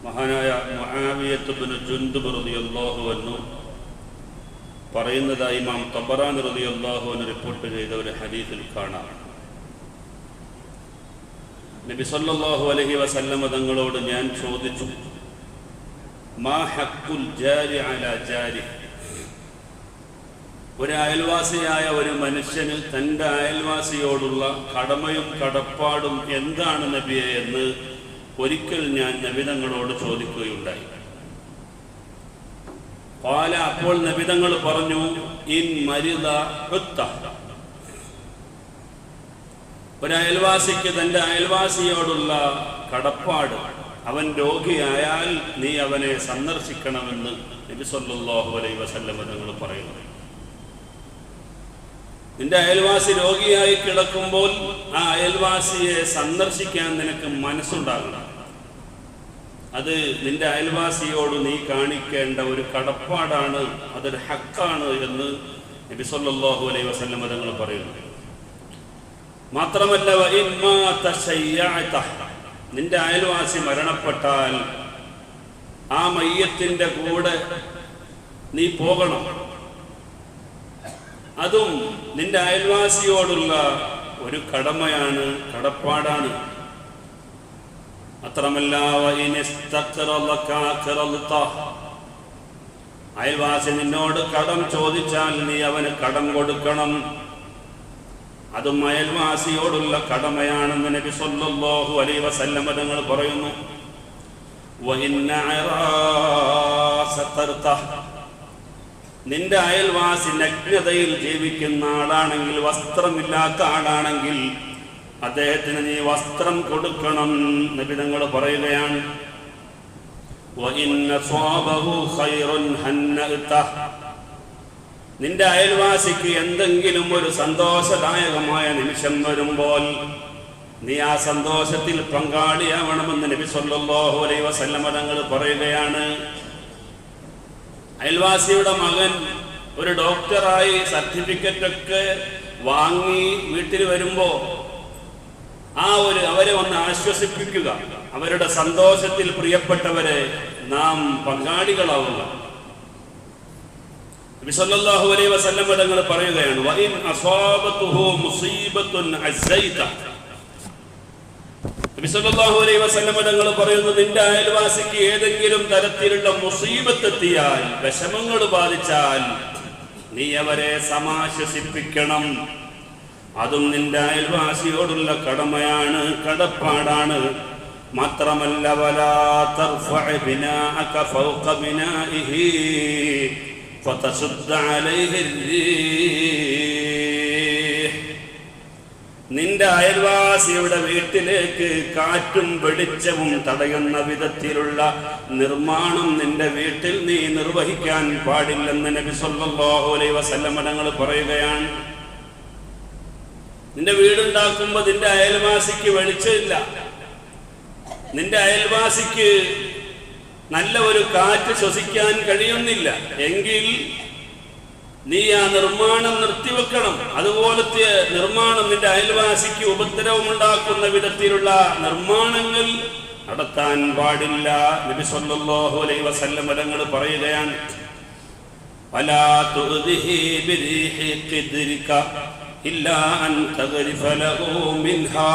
മഹാനായ മുആവിയത്ത് ഇബ്നു ജുൻദുബ് റളിയല്ലാഹു അൻഹു പറയുന്നതായി ഇമാം തബറാനി റളിയല്ലാഹു അൻഹു റിപ്പോർട്ട് ചെയ്ത ഒരു ഹദീസിൽ കാണാം. നബി സല്ലല്ലാഹു അലൈഹി വസല്ലം തങ്ങളോട് ഞാൻ ചോദിച്ചു, മാ ഹഖ്ഖുൽ ജാരി അലാ ജാരി, ഒരു അയൽവാസിയായ ഒരു മനുഷ്യന് തൻ്റെ അയൽവാസിയോടുള്ള കടമയും കടപ്പാടും എന്താണ് നബിയെ എന്ന് ഒരിക്കൽ ഞാൻ നബി തങ്ങളോട് ചോദിക്കുകയുണ്ടായി. ഖാല, അപ്പോൾ നബി തങ്ങൾ പറഞ്ഞു, ഇൻ മരിദ ഉത്ത, ഒരു അയൽവാസിക്ക് തൻ്റെ അയൽവാസിയോടുള്ള കടപ്പാട്, അവൻ രോഗിയായാൽ നീ അവനെ സന്ദർശിക്കണമെന്ന് നബി സല്ലല്ലാഹു അലൈഹി വസല്ലം തങ്ങൾ പറയുന്നു. നിന്റെ അയൽവാസി രോഗിയായി കിടക്കുമ്പോൾ ആ അയൽവാസിയെ സന്ദർശിക്കാൻ നിനക്ക് മനസ്സുണ്ടാകണം. അത് നിന്റെ അയൽവാസിയോട് നീ കാണിക്കേണ്ട ഒരു കടപ്പാടാണ്, അതൊരു ഹക്കാണ് എന്ന് നബി സല്ലല്ലാഹു അലൈഹി വസല്ലം തങ്ങൾ പറയുന്നു. മാത്രമല്ല, നിന്റെ അയൽവാസി മരണപ്പെട്ടാൽ ആ മയ്യത്തിന്റെ കൂടെ നീ പോകണം. അതും നിന്റെ അയൽവാസിയോടുള്ള ഒരു കടമയാണ്, കടപ്പാടാണ്. മാത്രമല്ല, അയൽവാസി നിന്നോട് കടം ചോദിച്ചാൽ നീ അവന് കടം കൊടുക്കണം. അതും അയൽവാസിയോടുള്ള കടമയാണെന്ന് നബി സല്ലല്ലാഹു അലൈഹി വസല്ലം തങ്ങൾ പറയുന്നു. നിന്റെ അയൽവാസി നഗ്നതയിൽ ജീവിക്കുന്ന ആളാണെങ്കിൽ, വസ്ത്രമില്ലാത്ത ആളാണെങ്കിൽ അദ്ദേഹത്തിന് നീ വസ്ത്രം കൊടുക്കണം. നബി തങ്ങൾ പറയുകയാണ്, നിന്റെ അയൽവാസിക്ക് എന്തെങ്കിലും ഒരു സന്തോഷദായകമായ നിമിഷം വരുമ്പോൾ നീ ആ സന്തോഷത്തിൽ പങ്കാളിയാവണമെന്ന് നബി സല്ലല്ലാഹു അലൈഹി വസല്ലം തങ്ങൾ പറയുകയാണ്. അയൽവാസിയുടെ മകൻ ഒരു ഡോക്ടറായി സർട്ടിഫിക്കറ്റൊക്കെ വാങ്ങി വീട്ടിൽ വരുമ്പോൾ അവരെ ഒന്ന് ആശ്വസിപ്പിക്കുക, അവരുടെ സന്തോഷത്തിൽ പ്രിയപ്പെട്ടവരെ നാം പങ്കാളികളാവുക. നബി സല്ലല്ലാഹു അലൈഹി വസല്ലം തങ്ങൾ പറയുകയാണ്, വഇൻ അസാബതുഹു മുസീബത്തുൻ അസൈത, നബി സല്ലല്ലാഹു അലൈഹി വസല്ലം തങ്ങൾ പറയുന്നു, നിന്റെ അയൽവാസിക്ക് ഏതെങ്കിലും തരത്തിലുള്ള മുസീബത്ത് എത്തിയാൽ, വിഷമങ്ങൾ ബാധിച്ചാൽ നീ അവരെ സമാശ്വസിപ്പിക്കണം. അതും നിന്റെ അയൽവാസിയോടുള്ള കടമയാണ്, കടപ്പാടാണ്. മാത്രമല്ല, വലാ തർഫഅ ബിനാഅക ഫൗഖ ബിനാഇഹി ഫതസുദ്ദ അലൈഹി الريح, നിന്റെ അയൽവാസിയുടെ വീട്ടിലേക്ക് കാറ്റും വെളിച്ചവും തടയുന്ന വിധത്തിലുള്ള നിർമ്മാണം നിന്റെ വീട്ടിൽ നീ നിർവഹിക്കാൻ പാടില്ലെന്ന് നബി സല്ലല്ലാഹു അലൈഹി വസല്ലം തങ്ങൾ പറയുകയാണ്. നിന്റെ വീടുണ്ടാക്കുമ്പോൾ നിന്റെ അയൽവാസിക്ക് വെളിച്ചമില്ല, നിന്റെ അയൽവാസിക്ക് നല്ല ഒരു കാറ്റ് ശ്വസിക്കാൻ കഴിയുന്നില്ല എങ്കിൽ നീ ആ നിർമ്മാണം നിർത്തിവെക്കണം. അതുപോലത്തെ നിർമ്മാണം നിന്റെ അയൽവാസിക്ക് ഉപദ്രവമുണ്ടാക്കുന്ന വിധത്തിലുള്ള നിർമ്മാണങ്ങൾ നടത്താൻ പാടില്ല. നബി സല്ലല്ലാഹു അലൈഹി വസല്ലം തങ്ങൾ പറയുകയാണ്, വലാ തുദ്ഹി ബിരീഹി ഖിദ്രിക ഇല്ലാ അൻ തഗ്രിഫ ലഹു മിൻഹാ,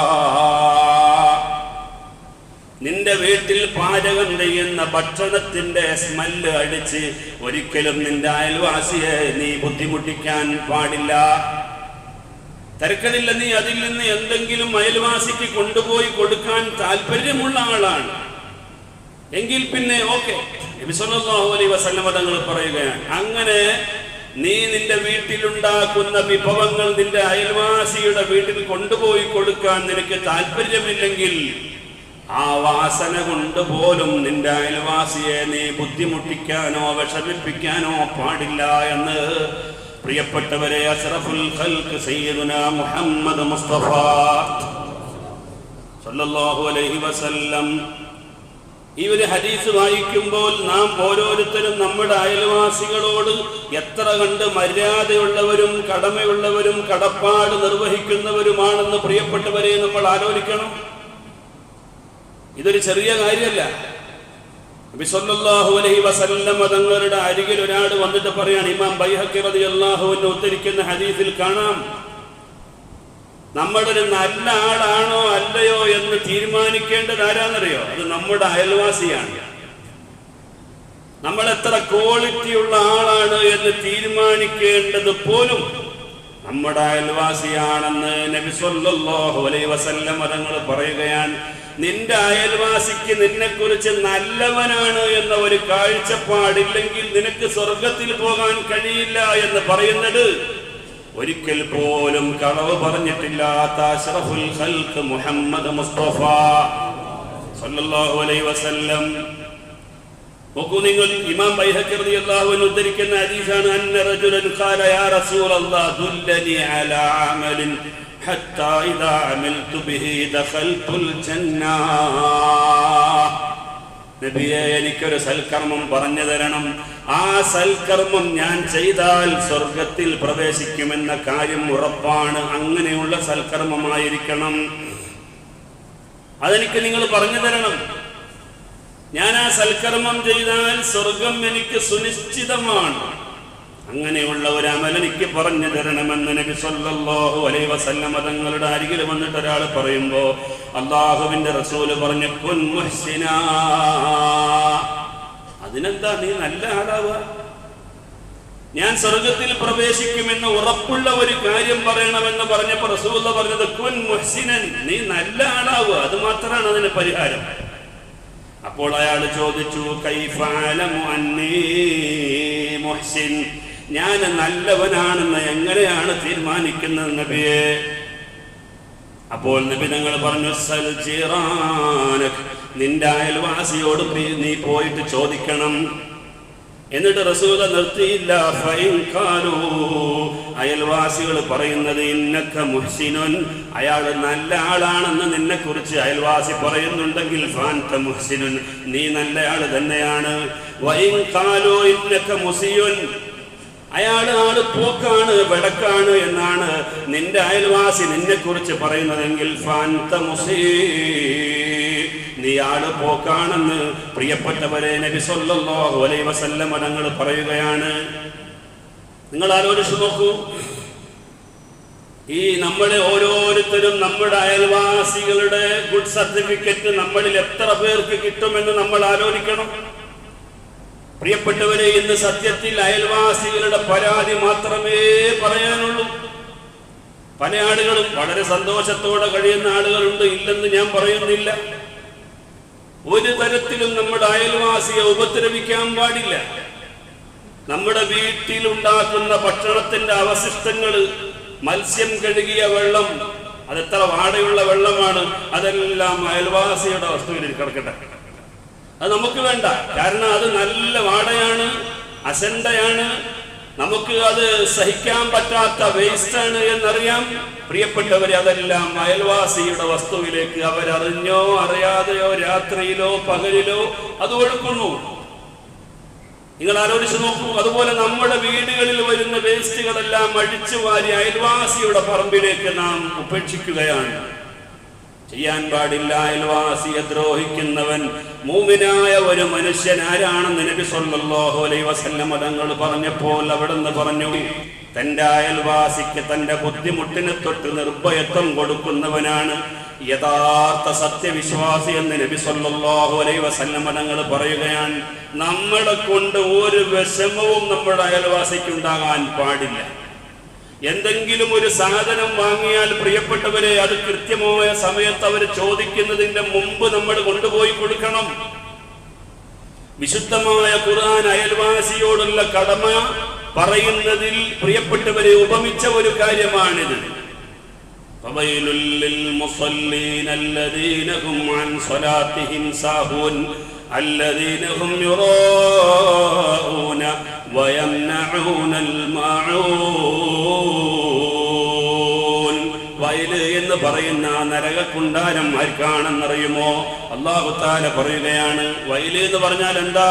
നിന്റെ വീട്ടിൽ പാചകം ചെയ്യുന്ന ഭക്ഷണത്തിന്റെ സ്മെല്ല് അടിച്ച് ഒരിക്കലും നിന്റെ അയൽവാസിയെ നീ ബുദ്ധിമുട്ടിക്കാൻ പാടില്ല. തരക്കടില്ല, നീ അതിൽ നിന്ന് എന്തെങ്കിലും അയൽവാസിക്ക് കൊണ്ടുപോയി കൊടുക്കാൻ താല്പര്യമുള്ള ആളാണ് എങ്കിൽ പിന്നെ ഓക്കെ. നബി സല്ലല്ലാഹു അലൈഹി വസല്ലം തങ്ങൾ പറയുകയാണ്, അങ്ങനെ നീ നിന്റെ വീട്ടിലുണ്ടാക്കുന്ന വിഭവങ്ങൾ നിന്റെ അയൽവാസിയുടെ വീട്ടിൽ കൊണ്ടുപോയി കൊടുക്കാൻ നിനക്ക് താല്പര്യമില്ലെങ്കിൽ ആ വാസന കൊണ്ട് പോലും നിന്റെ അയൽവാസിയെ നീ ബുദ്ധിമുട്ടിക്കാനോ വിഷമിപ്പിക്കാനോ പാടില്ല എന്ന് പ്രിയപ്പെട്ടവരെ അഷ്റഫുൽ ഖൽഖ് സയ്യിദുനാ മുഹമ്മദ് മുസ്തഫ സല്ലല്ലാഹു അലൈഹി വസല്ലം ഈ ഒരു ഹദീസ് വായിക്കുമ്പോൾ നാം ഓരോരുത്തരും നമ്മുടെ അയൽവാസികളോട് എത്ര കണ്ട് മര്യാദയുള്ളവരും കടമയുള്ളവരും കടപ്പാട് നിർവഹിക്കുന്നവരുമാണെന്ന് പ്രിയപ്പെട്ടവരെ നമ്മൾ ആലോചിക്കണം. ഇതൊരു ചെറിയ കാര്യമല്ല. നബി സല്ലല്ലാഹു അലൈഹി വസല്ലം തങ്ങളുടെ അരികിൽ ഒരാൾ വന്നിട്ട് പറയാണ്, ഇമാം ബൈഹഖി റളിയല്ലാഹു അൻഹു ഉദ്ധരിക്കുന്ന ഹദീസിൽ കാണാം, നമ്മളൊരു നല്ല ആളാണോ അല്ലയോ എന്ന് തീരുമാനിക്കേണ്ടത് ആരാന്നറിയോ? അത് നമ്മുടെ അയൽവാസിയാണ്. നമ്മൾ എത്ര ക്വാളിറ്റി ഉള്ള ആളാണ് എന്ന് തീരുമാനിക്കേണ്ടത് പോലും നമ്മുടെ അയൽവാസിയാണെന്ന് നബി സല്ലല്ലാഹു അലൈഹി വസല്ലം തങ്ങൾ പറയുകയാണ്. നിന്റെ അയൽവാസിക്ക് നിന്നെ കുറിച്ച് നല്ലവനാണ് എന്ന ഒരു കാഴ്ചപ്പാടില്ലെങ്കിൽ നിനക്ക് സ്വർഗത്തിൽ പോകാൻ കഴിയില്ല എന്ന് പറയുന്നത് ഒരിക്കൽ പോലും കളവ് പറഞ്ഞിട്ടില്ലാത്ത അഷ്റഫുൽ ഖൽഖ് മുഹമ്മദ് മുസ്തഫ സല്ലല്ലാഹു അലൈഹി വസല്ലം. നോക്കൂ നിങ്ങൾ, ഇമാം ബൈഹഖി റളിയല്ലാഹു അൻഹു ഉദ്ധരിക്കുന്ന ഹദീസാണ്, അന്ന റജുലൻ ഖാല യാ റസൂലല്ലാഹ് ദുല്ലനി അലാ അമലിൻ ഹത്താ ഇദാ അമിൽതു ബിഹി ദഖൽതുൽ ജന്ന. നബിയെ, എനിക്കൊരു സൽക്കർമ്മം പറഞ്ഞു തരണം, ആ സൽക്കർമ്മം ഞാൻ ചെയ്താൽ സ്വർഗത്തിൽ പ്രവേശിക്കുമെന്ന കാര്യം ഉറപ്പാണ്. അങ്ങനെയുള്ള സൽക്കർമ്മമായിരിക്കണം, അതെനിക്ക് നിങ്ങൾ പറഞ്ഞു തരണം. ഞാൻ ആ സൽക്കർമ്മം ചെയ്താൽ സ്വർഗം എനിക്ക് സുനിശ്ചിതമാണ്. അങ്ങനെയുള്ള ഒരു അമൽ എനിക്ക് പറഞ്ഞു തരണമെന്ന് നബി സല്ലല്ലാഹു അലൈഹി വസല്ലം തങ്ങളുടെ അരികിൽ വന്നിട്ട് ഒരാൾ പറയുമ്പോൾ അല്ലാഹുവിന്റെ റസൂല് പറഞ്ഞു, കുൻ മുഹ്സിനാ. അതിനെന്താ, നീ നല്ല ആളാവുക. ഞാൻ സ്വർഗത്തിൽ പ്രവേശിക്കുമെന്ന് ഉറപ്പുള്ള ഒരു കാര്യം പറയണമെന്ന് പറഞ്ഞപ്പോൾ റസൂൽ പറഞ്ഞത് കുൻ മുഹ്സിനൻ, നീ നല്ല ആളാവുക, അത് മാത്രമാണ് അതിന് പരിഹാരം. അപ്പോൾ അയാൾ ചോദിച്ചു, കൈഫ അലമു അന്നീ മുഹ്സിൻ, ഞാൻ നല്ലവനാണെന്ന് എങ്ങനെയാണ് തീരുമാനിക്കുന്നത് നബിയെ? അപ്പോൾ നബി തങ്ങൾ പറഞ്ഞു, സൽ ജിറാനക്, നിന്റെ അയൽവാസിയോട് നീ പോയിട്ട് ചോദിക്കണം. എന്നിട്ട് റസൂൽ നിർത്തിയില്ല. ഫൈൻ ഖാലൂ, അയൽവാസികൾ പറയുന്നത് ഇന്നക മുഹ്സിനുൻ, അയാൾ നല്ല ആളാണെന്ന് നിന്നെ കുറിച്ച് അയൽവാസി പറയുന്നുണ്ടെങ്കിൽ ഫാൻത മുഹ്സിനുൻ, നീ നല്ല ആൾ തന്നെയാണ്. വൈൻ ഖാലൂ ഇന്നക മുസിയുൻ, അയാൾ ആള് പോക്കാണ്, വെടക്കാണ് എന്നാണ് നിന്റെ അയൽവാസി നിന്നെ കുറിച്ച് പറയുന്നതെങ്കിൽ ഫാൻത മുസീ, നീ ആള് പോക്കാണെന്ന് പ്രിയപ്പെട്ടവരെ നബി സല്ലല്ലാഹു അലൈഹി വസല്ലം തങ്ങൾ പറയുകയാണ്. നിങ്ങൾ ആലോചിച്ചു നോക്കൂ, ഈ നമ്മളെ ഓരോരുത്തരും നമ്മുടെ അയൽവാസികളുടെ ഗുഡ് സർട്ടിഫിക്കറ്റ് നമ്മളിൽ എത്ര പേർക്ക് കിട്ടുമെന്ന് നമ്മൾ ആലോചിക്കണം. പ്രിയപ്പെട്ടവരെ, ഇന്ന് സത്യത്തിൽ അയൽവാസികളുടെ പരാതി മാത്രമേ പറയാനുള്ളൂ. പല ആളുകളും വളരെ സന്തോഷത്തോടെ കഴിയുന്ന ആളുകളുണ്ട്, ഇല്ലെന്ന് ഞാൻ പറയുന്നില്ല. ഒരു തരത്തിലും നമ്മുടെ അയൽവാസിയെ ഉപദ്രവിക്കാൻ പാടില്ല. നമ്മുടെ വീട്ടിലുണ്ടാക്കുന്ന ഭക്ഷണത്തിന്റെ അവശിഷ്ടങ്ങൾ, മത്സ്യം കഴുകിയ വെള്ളം, അതെത്ര വാടയുള്ള വെള്ളമാണ്, അതെല്ലാം അയൽവാസിയുടെ വസ്തുവിൽ കിടക്കട്ടെ. അത് നമുക്ക് വേണ്ട, കാരണം അത് നല്ല വാടയാണ്, അശണ്ടയാണ്, നമുക്ക് അത് സഹിക്കാൻ പറ്റാത്ത വേസ്റ്റാണ് എന്നറിയാം. പ്രിയപ്പെട്ടവരെ, അതെല്ലാം അയൽവാസിയുടെ വസ്തുവിലേക്ക് അവരറിഞ്ഞോ അറിയാതെയോ രാത്രിയിലോ പകലിലോ അത് ഒഴുക്കുന്നു. നിങ്ങൾ ആലോചിച്ച് നോക്കൂ. അതുപോലെ നമ്മുടെ വീടുകളിൽ വരുന്ന വേസ്റ്റുകളെല്ലാം അഴിച്ചു വാരി അയൽവാസിയുടെ പറമ്പിലേക്ക് നാം ഉപേക്ഷിക്കുകയാണ്. ചെയ്യാൻ പാടില്ല. അയൽവാസിയെ ദ്രോഹിക്കുന്നവൻ മൂമിനായ ഒരു മനുഷ്യൻ ആരാണെന്ന് നബി സല്ലല്ലാഹു അലൈഹി വസല്ലം തങ്ങൾ പറഞ്ഞപ്പോൾ അവിടുന്ന് പറഞ്ഞു, തന്റെ അയൽവാസിക്ക് തന്റെ ബുദ്ധിമുട്ടിനെ തൊട്ട് നിർഭയത്വം കൊടുക്കുന്നവനാണ് യഥാർത്ഥ സത്യവിശ്വാസി എന്ന് നബി സല്ലല്ലാഹു അലൈഹി വസല്ലം തങ്ങൾ പറയുകയാണ്. നമ്മളെ കൊണ്ട് ഒരു വിഷമവും നമ്മുടെ അയൽവാസിക്ക് ഉണ്ടാകാൻ പാടില്ല. എന്തെങ്കിലും ഒരു സാധനം വാങ്ങിയാൽ പ്രിയപ്പെട്ടവരെ, അത് കൃത്യമായ സമയത്ത് അവർ ചോദിക്കുന്നതിന്റെ മുമ്പ് നമ്മൾ കൊണ്ടുപോയി കൊടുക്കണം. വിശുദ്ധമായ ഖുർആൻ അയൽവാസിയോടുള്ള കടമ പറയുന്നതിൽ പ്രിയപ്പെട്ടവരെ ഉപമിച്ച ഒരു കാര്യമാണിത്. ഫവൈലുൽ ലിൽ മുസല്ലീന അല്ലദീന ഹും അൻ സ്വലാത്തിഹിം സാഹൂൻ അല്ലദീന ഹും യുറാഊന വയംനഊനൽ മഊൻ. വയല് എന്ന് പറയുന്ന നരകക്കുണ്ടാരം ആർക്കാണെന്നറിയുമോ? അല്ലാഹു തആല പറയുകയാണ്. വയല് എന്ന് പറഞ്ഞാൽ എന്താ?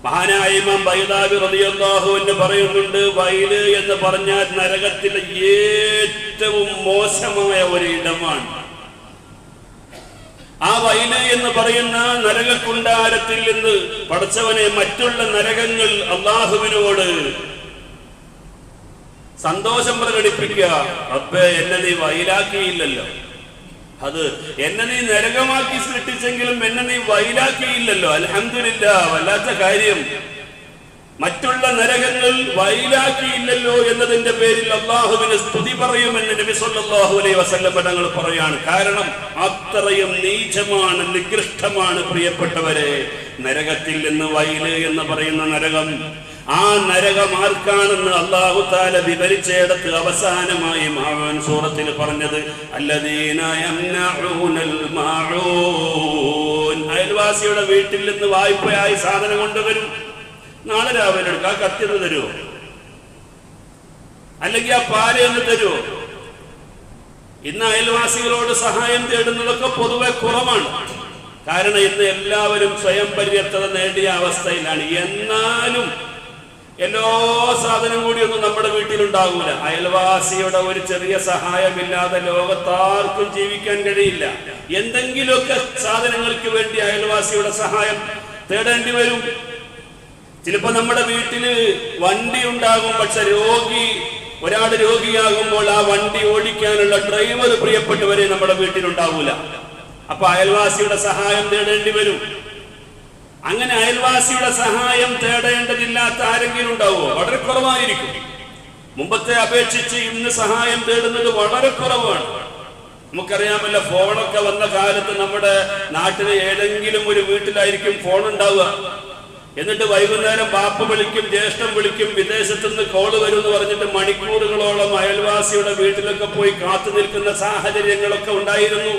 മഹാനായ ഇമാം ബൈദാവി റളിയല്ലാഹു അൻഹു പറയുന്നുണ്ട്, വയല് എന്ന് പറഞ്ഞാൽ നരകത്തിലെ ഏറ്റവും മോശമായ ഒരു ഇടമാണ്. ആ വൈല് എന്ന് പറയുന്ന നരകക്കുണ്ടാരത്തിൽ നിന്ന് പടച്ചവനെ മറ്റുള്ള നരകങ്ങൾ അള്ളാഹുവിനോട് സന്തോഷം പ്രകടിപ്പിക്കുക. റബ്ബേ, എന്നെ നീ വൈലാക്കിയില്ലല്ലോ, അത് എന്നെ നീ നരകമാക്കി സൃഷ്ടിച്ചെങ്കിലും എന്നെ നീ വൈലാക്കിയില്ലല്ലോ, അൽഹംദുലില്ലാഹ്, വല്ലാത്ത കാര്യം. മറ്റുള്ള നരകങ്ങൾ വൈലാക്കിയില്ലല്ലോ എന്നതിന്റെ പേരിൽ അള്ളാഹുവിന് സ്തുതി പറയുമെന്ന് നബി സല്ലല്ലാഹു അലൈഹി വസല്ലം തങ്ങൾ പറയാണ്. കാരണം അത്രയും നീചമാണ്, നികൃഷ്ടമാണ് പ്രിയപ്പെട്ടവരെ നരകത്തിൽ നിന്ന് വൈല് എന്ന് പറയുന്ന നരകം. ആ നരകം ആർക്കാണെന്ന് അല്ലാഹു തആല വിവരിച്ചയിടത്ത് അവസാനമായി മാഊൻ സൂറത്തിൽ പറഞ്ഞത് അല്ലദീന യംനഊനൽ മാഊൻ, അയൽവാസിയുടെ വീട്ടിൽ നിന്ന് വായ്പയായി സാധനം കൊണ്ടുവരും. നാളെ രാവിലെ എടുക്കുക, ആ കത്തിന്ന് തരുമോ, അല്ലെങ്കിൽ ആ പാലയെന്ന് തരുമോ? ഇന്ന് അയൽവാസികളോട് സഹായം തേടുന്നതൊക്കെ പൊതുവെ കുറവാണ്. കാരണം ഇന്ന് എല്ലാവരും സ്വയം പര്യാപ്തത നേടിയ അവസ്ഥയിലാണ്. എന്നാലും എല്ലാ സാധനം കൂടിയൊന്നും നമ്മുടെ വീട്ടിലുണ്ടാകൂല. അയൽവാസിയുടെ ഒരു ചെറിയ സഹായമില്ലാതെ ലോകത്താർക്കും ജീവിക്കാൻ കഴിയില്ല. എന്തെങ്കിലുമൊക്കെ സാധനങ്ങൾക്ക് വേണ്ടി അയൽവാസിയുടെ സഹായം തേടേണ്ടി വരും. ചിലപ്പോ നമ്മുടെ വീട്ടില് വണ്ടി ഉണ്ടാകും, പക്ഷെ ഒരാൾ രോഗിയാകുമ്പോൾ ആ വണ്ടി ഓടിക്കാനുള്ള ഡ്രൈവർ പ്രിയപ്പെട്ടവരെ നമ്മുടെ വീട്ടിലുണ്ടാവൂല. അപ്പൊ അയൽവാസിയുടെ സഹായം തേടേണ്ടി വരും. അങ്ങനെ അയൽവാസിയുടെ സഹായം തേടേണ്ടതില്ലാത്ത ആരെങ്കിലും ഉണ്ടാവുമോ? വളരെ കുറവായിരിക്കും. മുമ്പത്തെ അപേക്ഷിച്ച് ഇന്ന് സഹായം തേടുന്നത് വളരെ കുറവാണ്. നമുക്കറിയാമല്ലോ, ഫോണൊക്കെ വന്ന കാലത്ത് നമ്മുടെ നാട്ടിലെ ഏതെങ്കിലും ഒരു വീട്ടിലായിരിക്കും ഫോൺ ഉണ്ടാവുക. എന്നിട്ട് വൈകുന്നേരം ബാപ്പ വിളിക്കും, ജ്യേഷ്ഠൻ വിളിക്കും, വിദേശത്തുനിന്ന് കോള് വരും എന്ന് പറഞ്ഞിട്ട് മണിക്കൂറുകളോളം അയൽവാസിയുടെ വീട്ടിലൊക്കെ പോയി കാത്തു നിൽക്കുന്ന സാഹചര്യങ്ങളൊക്കെ ഉണ്ടായിരുന്നു.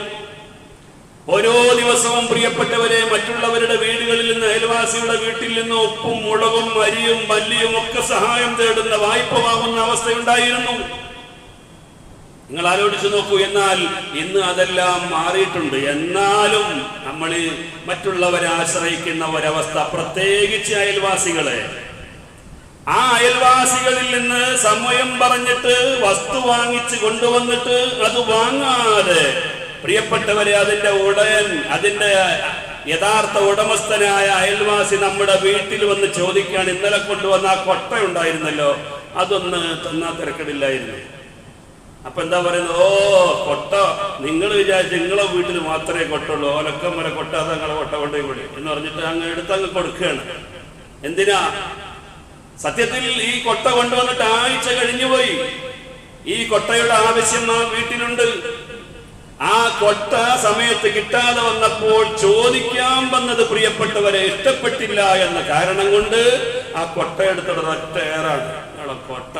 ഓരോ ദിവസവും പ്രിയപ്പെട്ടവരെ മറ്റുള്ളവരുടെ വീടുകളിൽ നിന്ന്, അയൽവാസിയുടെ വീട്ടിൽ നിന്ന് ഉപ്പും മുളകും അരിയും മല്ലിയും ഒക്കെ സഹായം തേടുന്ന, വായ്പ വാങ്ങുന്ന അവസ്ഥയുണ്ടായിരുന്നു. നിങ്ങൾ ആലോചിച്ച് നോക്കൂ. എന്നാൽ ഇന്ന് അതെല്ലാം മാറിയിട്ടുണ്ട്. എന്നാലും നമ്മൾ മറ്റുള്ളവരെ ആശ്രയിക്കുന്ന ഒരവസ്ഥ, പ്രത്യേകിച്ച് അയൽവാസികളെ. ആ അയൽവാസികളിൽ നിന്ന് സമയം പറഞ്ഞിട്ട് വസ്തു വാങ്ങിച്ച് കൊണ്ടുവന്നിട്ട് അത് വാങ്ങാതെ പ്രിയപ്പെട്ടവരെ അതിന്റെ ഉടയൻ, അതിന്റെ യഥാർത്ഥ ഉടമസ്ഥനായ അയൽവാസി നമ്മുടെ വീട്ടിൽ വന്ന് ചോദിക്കാൻ, ഇന്നലെ കൊണ്ടുവന്ന ആ കൊട്ട ഉണ്ടായിരുന്നല്ലോ, അതൊന്ന് തന്നാ തിരക്കടില്ലായിരുന്നു. അപ്പൊ എന്താ പറയുന്നത്? ഓ, കൊട്ട നിങ്ങൾ വിചാരിച്ച് നിങ്ങളെ വീട്ടിൽ മാത്രമേ കൊട്ടുള്ളൂ, ഓലക്കം വരെ കൊട്ട, അത് നിങ്ങളെ കൊട്ട കൊണ്ടേ കൂടി എന്ന് പറഞ്ഞിട്ട് അങ്ങ് എടുത്തങ്ങ് കൊടുക്കുകയാണ്. എന്തിനാ? സത്യത്തിൽ ഈ കൊട്ട കൊണ്ടുവന്നിട്ട് ആഴ്ച കഴിഞ്ഞുപോയി. ഈ കൊട്ടയുടെ ആവശ്യം ആ വീട്ടിലുണ്ട്. ആ കൊട്ട സമയത്ത് കിട്ടാതെ വന്നപ്പോൾ ചോദിക്കാൻ വന്നത് പ്രിയപ്പെട്ടവരെ ഇഷ്ടപ്പെട്ടില്ല എന്ന കാരണം കൊണ്ട് ആ കൊട്ട എടുത്തിട്ട് ഒറ്റ ഏറാണ് കൊട്ട.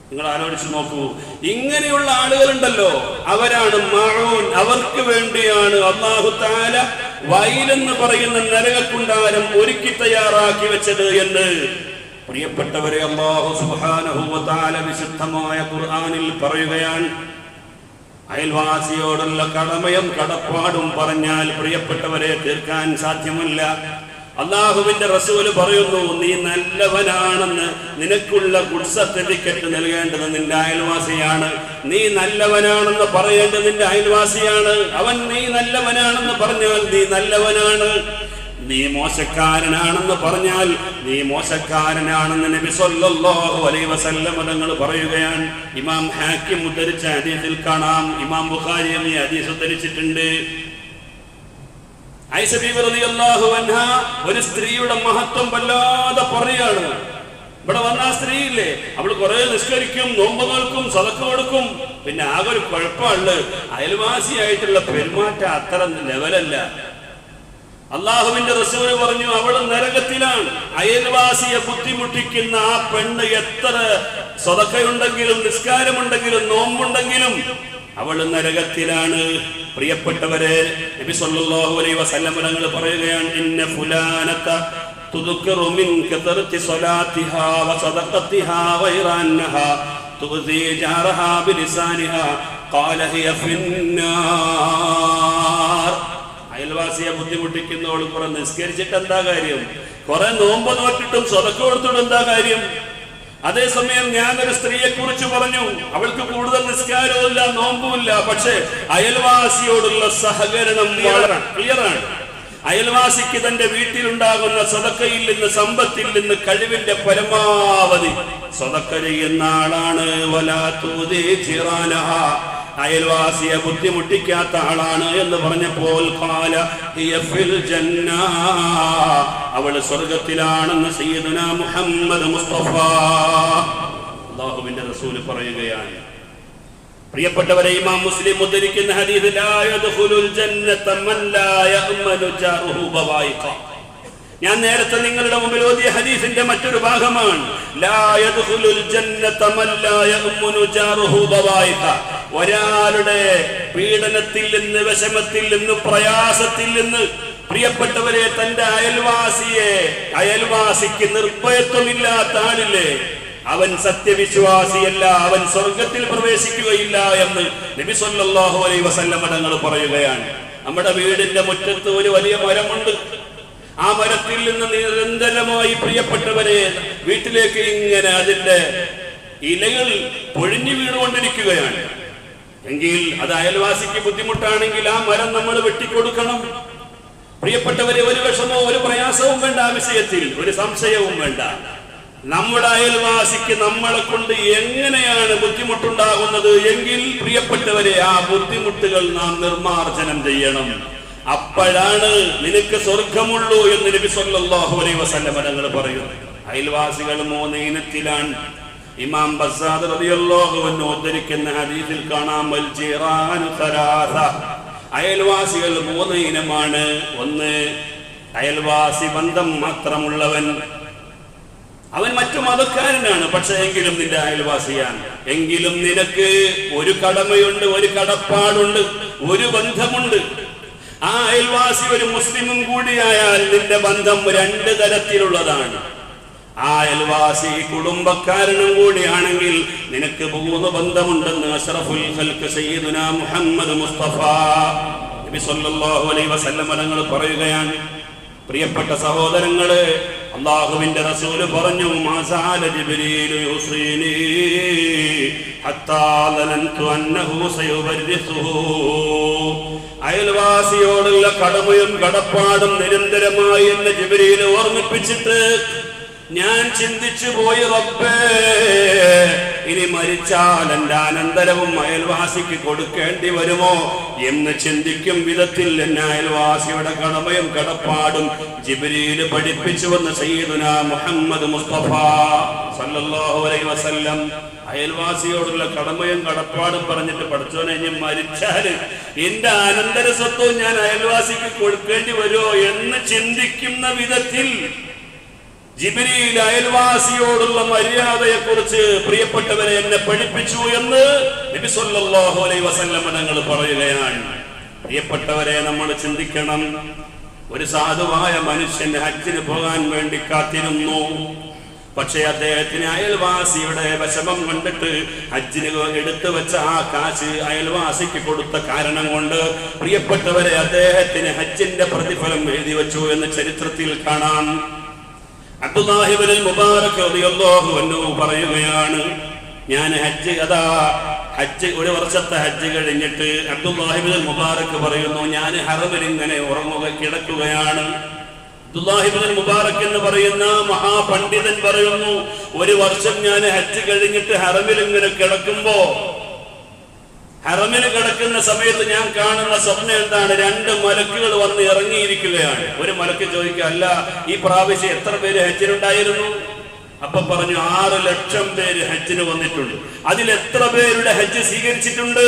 നിങ്ങൾ ആലോചിച്ച് നോക്കൂ. ഇങ്ങനെയുള്ള ആളുകളുണ്ടല്ലോ, അവരാണ് മഊൻ. അവർക്ക് വേണ്ടിയാണ് അല്ലാഹു തആല വൈലെന്ന് പറയുന്ന നരകക്കുണ്ടാരം ഒരുക്കി തയ്യാറാക്കി വെച്ചത് എന്ന് പ്രിയപ്പെട്ടവരെ അല്ലാഹു സുബ്ഹാനഹു വ തആല വിശുദ്ധമായ ഖുർആനിൽ പറയുകയാണ്. അയൽവാസിയോടുള്ള കടമയും കടപ്പാടും പറഞ്ഞാൽ പ്രിയപ്പെട്ടവരെ തീർക്കാൻ സാധ്യമല്ല. അല്ലാഹുവിന്റെ റസൂല് പറയുന്നു, നീ നല്ലവനാണെന്ന് നിനക്കുള്ള ഗുഡ് സർട്ടിഫിക്കറ്റ് നൽകേണ്ടത് നിന്റെ അയൽവാസിയാണ്. നീ നല്ലവനാണെന്ന് പറയേണ്ടത് നിന്റെ അയൽവാസിയാണ്. അവൻ നീ നല്ലവനാണെന്ന് പറഞ്ഞാൽ നീ നല്ലവനാണ്. നീ മോശക്കാരനാണെന്ന് പറഞ്ഞാൽ നീ മോശക്കാരനാണെന്ന് നബി സല്ലല്ലാഹു അലൈഹി വസല്ലം തങ്ങൾ പറയുകയാണ്. ഇമാം ഹാക്കിം ഉദ്ധരിച്ച ഹദീസിൽ കാണാം, ഇമാം ബുഖാരി ഈ ഹദീസ് ഉദ്ധരിച്ചിട്ടുണ്ട്. ആയിഷ ബീവി റളിയല്ലാഹു അൻഹ ഒരു സ്ത്രീയുടെ മഹത്വം വല്ലാതെ പറയാണ്. ഇവിടെ വന്ന ആ സ്ത്രീ ഇല്ലേ, അവൾ കുറെ നിസ്കരിക്കും, നോമ്പ് നോൽക്കും, സദഖ കൊടുക്കും. പിന്നെ ആകെ ഒരു കുഴപ്പമുള്ള അയൽവാസിയായിട്ടുള്ള പെരുമാറ്റം അത്ര ലെവലല്ല. അള്ളാഹുവിന്റെ റസൂല് പറഞ്ഞു, അവൾ നരകത്തിലാണ്. അയൽവാസിയെ ബുദ്ധിമുട്ടിക്കുന്ന ആ പെണ്ണ് എത്ര സദഖയുണ്ടെങ്കിലും നിസ്കാരമുണ്ടെങ്കിലും നോമ്പുണ്ടെങ്കിലും അവൾ നരകത്തിലാണ്. പ്രിയപ്പെട്ടവരെ, നബി സല്ലല്ലാഹു അലൈഹി വസല്ലം തങ്ങൾ പറയുകയാണ്, ഇന്ന ഫുലാനത തുദ്കറു മിൻ കതറത്തി സ്വലാത്തിഹാ വസദഖത്തിഹാ ഗൈറ അന്നഹാ തുസി ജാറഹാ ബിലിസാനിഹാ ഖാല ഹിയ ഫിന്നാർ. അയൽവാസിയെ ബുദ്ധിമുട്ടിക്കുന്നവൾ കുറെ നിസ്കരിച്ചിട്ട് എന്താ കാര്യം? കുറെ നോമ്പ് നോറ്റിട്ടും സദഖ കൊടുത്തിട്ട് എന്താ കാര്യം? അതേസമയം ഞാനൊരു സ്ത്രീയെ കുറിച്ച് പറഞ്ഞു, അവൾക്ക് കൂടുതൽ നിസ്കാരവുമില്ല, നോമ്പുമില്ല, പക്ഷെ അയൽവാസിയോടുള്ള സഹകരണം വളരെ ക്ലിയറാണ്. അയൽവാസിക്ക് തന്റെ വീട്ടിലുണ്ടാകുന്ന സദക്കയിൽ നിന്ന്, സമ്പത്തിൽ നിന്ന് കഴിവിന്റെ പരമാവധി സദക്ക ചെയ്യുന്ന ആളാണ്. അയൽവാസിയെ ബുദ്ധിമുട്ടിക്കാത്ത ആളാണ് എന്ന് പറഞ്ഞപ്പോൾ അവൾ സ്വർഗത്തിലാണെന്ന് സയ്യിദുനാ മുഹമ്മദ് മുസ്തഫ അല്ലാഹുവിന്റെ റസൂൽ പറയുകയാണ്. പ്രിയപ്പെട്ടവരെ, ഇമാം മുസ്ലിം ഉദ്ധരിക്കുന്ന ഹദീസ്, ലാ യദ്ഖുലുൽ ജന്നത മൻ ലാ യഅ്മനു ജാറുഹു ബവായിഖ. ഞാൻ നേരത്തെ നിങ്ങളുടെ മുമ്പിൽ ഓതിയ ഹദീസിന്റെ മറ്റൊരു ഭാഗമാണ്. ലാ യദ്ഖുലുൽ ജന്നത മൻ ലാ യഅ്മനു ജാറുഹു ബവായിഖ. ഒരാളുടെ പീഡനത്തിൽ നിന്ന്, വിഷമത്തിൽ നിന്ന്, പ്രയാസത്തിൽ നിന്ന് പ്രിയപ്പെട്ടവരെ തന്റെ അയൽവാസിക്ക് നിർഭയത്വമില്ലാത്ത ആളില്ലേ, അവൻ സത്യവിശ്വാസിയല്ല, അവൻ സ്വർഗത്തിൽ പ്രവേശിക്കുകയില്ല എന്ന് നബി സല്ലല്ലാഹു അലൈഹി വസല്ലം തങ്ങൾ പറയുകയാണ്. നമ്മുടെ വീടിന്റെ മുറ്റത്ത് ഒരു വലിയ മരമുണ്ട്. ആ മരത്തിൽ നിന്ന് നിരന്തരമായി പ്രിയപ്പെട്ടവരെ വീട്ടിലേക്ക് ഇങ്ങനെ അതിന്റെ ഇലകൾ പൊഴിഞ്ഞു വീണുകൊണ്ടിരിക്കുകയാണ്. എങ്കിൽ അത് അയൽവാസിക്ക് ബുദ്ധിമുട്ടാണെങ്കിൽ ആ മരം നമ്മൾ വെട്ടിക്കൊടുക്കണം. പ്രിയപ്പെട്ടവരെ, ഒരു വിഷമോ ഒരു പ്രയാസവും വേണ്ട, ആ വിഷയത്തിൽ ഒരു സംശയവും വേണ്ട. നമ്മുടെ അയൽവാസിക്ക് നമ്മളെ കൊണ്ട് എങ്ങനെയാണ് ബുദ്ധിമുട്ടുണ്ടാകുന്നത് എങ്കിൽ പ്രിയപ്പെട്ടവരെ ആ ബുദ്ധിമുട്ടുകൾ നാം നിർമാർജനം ചെയ്യണം. അപ്പോഴാണ് നിനക്ക് സ്വർഗമുള്ളൂ എന്ന് നബി സല്ലല്ലാഹു അലൈഹി വസല്ലം തങ്ങൾ പറയുന്നു. അയൽവാസികൾ 3 ഇനത്തിലാണ്. ഇമാം ബസ്സാദ് റളിയല്ലാഹു അൻഹു ഉദ്ധരിക്കുന്ന ഹദീസിൽ കാണാം, വൽ ജീറാനു സലാസ. അയൽവാസികൾ 3 ഇനമാണ്. ഒന്ന്, അയൽവാസി ബന്ധം മാത്രമുള്ളവൻ. അവൻ മറ്റു മതക്കാരനാണ്, പക്ഷെ എങ്കിലും നിന്റെ അയൽവാസിയാണ്. എങ്കിലും നിനക്ക് ഒരു കടമയുണ്ട്, ഒരു കടപ്പാടുണ്ട്, ഒരു ബന്ധമുണ്ട്. ആ അയൽവാസി ഒരു മുസ്ലിമും കൂടിയായാൽ നിന്റെ ബന്ധം 2 തരത്തിലുള്ളതാണ്. ആ അയൽവാസി കുടുംബക്കാരനും കൂടിയാണെങ്കിൽ നിനക്ക് 3 ബന്ധമുണ്ടെന്ന് അഷ്റഫുൽ ഖൽഖ് സയ്യിദുനാ മുഹമ്മദ് മുസ്തഫ നബി സല്ലല്ലാഹു അലൈഹി വസല്ലം തങ്ങൾ പറയുകയാണ്. പ്രിയപ്പെട്ട സഹോദരങ്ങളെ, അല്ലാഹുവിന്റെ റസൂൽ പറഞ്ഞു, മാസാല ജിബ്രീൽ യുസീനി ഹത്താ ലനന്തു അന്നഹു സയുബരിസുഹു. അയൽവാസിയോടുള്ള കടമയും കടപ്പാടും നിരന്തരമായി എന്നെ ജിബ്രീൽ ഓർമ്മിപ്പിച്ചിട്ട് ഞാൻ ചിന്തിച്ചു പോയി, റബ്ബേ, ഇനി മരിച്ചാൽ എന്റെ അനന്തരവും അയൽവാസിക്ക് കൊടുക്കേണ്ടി വരുമോ എന്ന് ചിന്തിക്കും വിധത്തിൽ എന്നെ അയൽവാസിയുടെ കടമയും കടപ്പാടും ജിബ്രീൽ പഠിപ്പിച്ചുവെന്ന് സയ്യിദുനാ മുഹമ്മദ് മുസ്തഫ സല്ലല്ലാഹു അലൈഹി വസല്ലം. അയൽവാസിയോടുള്ള കടമയും കടപ്പാടും പറഞ്ഞിട്ട്, പഠിച്ചോനെ, ഞാൻ മരിച്ചാല് എന്റെ അനന്തര സ്വത്വം ഞാൻ അയൽവാസിക്ക് കൊടുക്കേണ്ടി വരുമോ എന്ന് ചിന്തിക്കുന്ന വിധത്തിൽ ജിബ്രീൽ അയൽവാസിയോടുള്ള മര്യാദയെ കുറിച്ച് പ്രിയപ്പെട്ടവരെ എന്നെ പഠിപ്പിച്ചു എന്ന് നബി സല്ലല്ലാഹു അലൈഹി വസല്ലം തങ്ങൾ പറയുകയാണ്. പ്രിയപ്പെട്ടവരെ, നമ്മൾ ചിന്തിക്കണം. ഒരു സാധുവായ മനുഷ്യൻ ഹജ്ജിന് പോകാൻ വേണ്ടി കാത്തിരുന്നു. പക്ഷേ അദ്ദേഹത്തിന് അയൽവാസിയുടെ വിഷമം കണ്ടിട്ട് ഹജ്ജിന് എടുത്തു വെച്ച ആ കാശ് അയൽവാസിക്ക് കൊടുത്ത കാരണം കൊണ്ട് പ്രിയപ്പെട്ടവരെ അദ്ദേഹത്തിന് ഹജ്ജിന്റെ പ്രതിഫലം എഴുതി വെച്ചു എന്ന് ചരിത്രത്തിൽ കാണാം. അബ്ദുല്ലാഹി ഇബ്നുൽ മുബാറക് റളിയല്ലാഹു അൻഹു പറയുകയാണ്, ഞാൻ ഹജ്ജ് ഒരു വർഷത്തെ ഹജ്ജ് കഴിഞ്ഞിട്ട് അബ്ദുല്ലാഹി ഇബ്നുൽ മുബാറക് പറയുന്നു, ഞാൻ ഹറമിൽ ഇങ്ങനെ കിടക്കുകയാണ്. അബ്ദുല്ലാഹി ഇബ്നുൽ മുബാറക് എന്ന് പറയുന്ന മഹാപണ്ഡിതൻ പറയുന്നു, ഒരു വർഷം ഞാൻ ഹജ്ജ് കഴിഞ്ഞിട്ട് ഹറമിൽ ഇങ്ങനെ കിടക്കുമ്പോ, ഹറമിൽ കിടക്കുന്ന സമയത്ത് ഞാൻ കാണുന്ന സ്വപ്നം എന്താണ്? 2 മലക്കുകൾ വന്ന് ഇറങ്ങിയിരിക്കുകയാണ്. ഒരു മലക്ക് ചോദിക്കുക, അല്ല, ഈ പ്രാവശ്യം എത്ര പേര് ഹജ്ജിനുണ്ടായിരുന്നു? അപ്പൊ പറഞ്ഞു, 6 ലക്ഷം പേര് ഹജ്ജിന് വന്നിട്ടുണ്ട്. അതിൽ എത്ര പേരുടെ ഹജ്ജ് സ്വീകരിച്ചിട്ടുണ്ട്?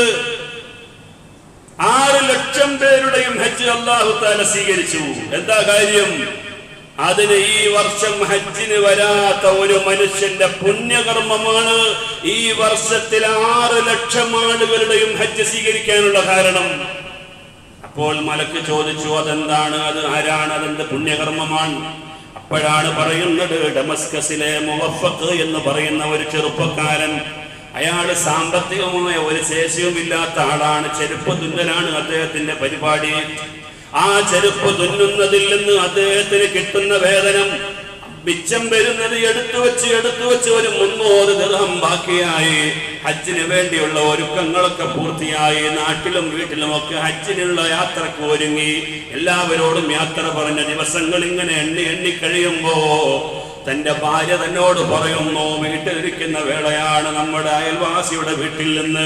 6 ലക്ഷം പേരുടെയും ഹജ്ജ് അല്ലാഹു തആല സ്വീകരിച്ചു. എന്താ കാര്യം? അതിന് ഈ വർഷം ഹജ്ജിന് വരാത്ത ഒരു മനുഷ്യന്റെ പുണ്യകർമ്മമാണ് ഈ വർഷത്തിൽ 6 ലക്ഷം ആളുകളുടെയും ഹജ്ജ് സ്വീകരിക്കാനുള്ള കാരണം. അപ്പോൾ മലക്ക് ചോദിച്ചു, അതെന്താണ്? അത് ആരാണ്? അതെന്ത് പുണ്യകർമ്മമാണ്? അപ്പോഴാണ് പറയുന്നത്, ഡമസ്കസിലെ മുവഫഖ് എന്ന് പറയുന്ന ഒരു ചെറുപ്പക്കാരൻ, അയാള് സാമ്പത്തികമായ ഒരു ശേഷിയും ഇല്ലാത്ത ആളാണ്. ചെരുപ്പ് തുന്നലാണ് അദ്ദേഹത്തിന്റെ പരിപാടി. ആ ചെരുപ്പ് തുന്നുന്നതിൽ നിന്ന് അദ്ദേഹത്തിന് കിട്ടുന്ന വേതനം മിച്ചം വരുന്നത് എടുത്തു വെച്ച് ഒരു 300 ദിർഹം ബാക്കിയായി. ഹജ്ജിന് വേണ്ടിയുള്ള ഒരുക്കങ്ങളൊക്കെ പൂർത്തിയായി. നാട്ടിലും വീട്ടിലുമൊക്കെ ഹജ്ജിനുള്ള യാത്രക്ക് ഒരുങ്ങി. എല്ലാവരോടും യാത്ര പറഞ്ഞ ദിവസങ്ങൾ ഇങ്ങനെ എണ്ണി കഴിയുമ്പോ തന്റെ ഭാര്യ തന്നോട് പറയുന്നു, വീട്ടിലിരിക്കുന്ന വേളയാണ്, നമ്മുടെ അയൽവാസിയുടെ വീട്ടിൽ നിന്ന്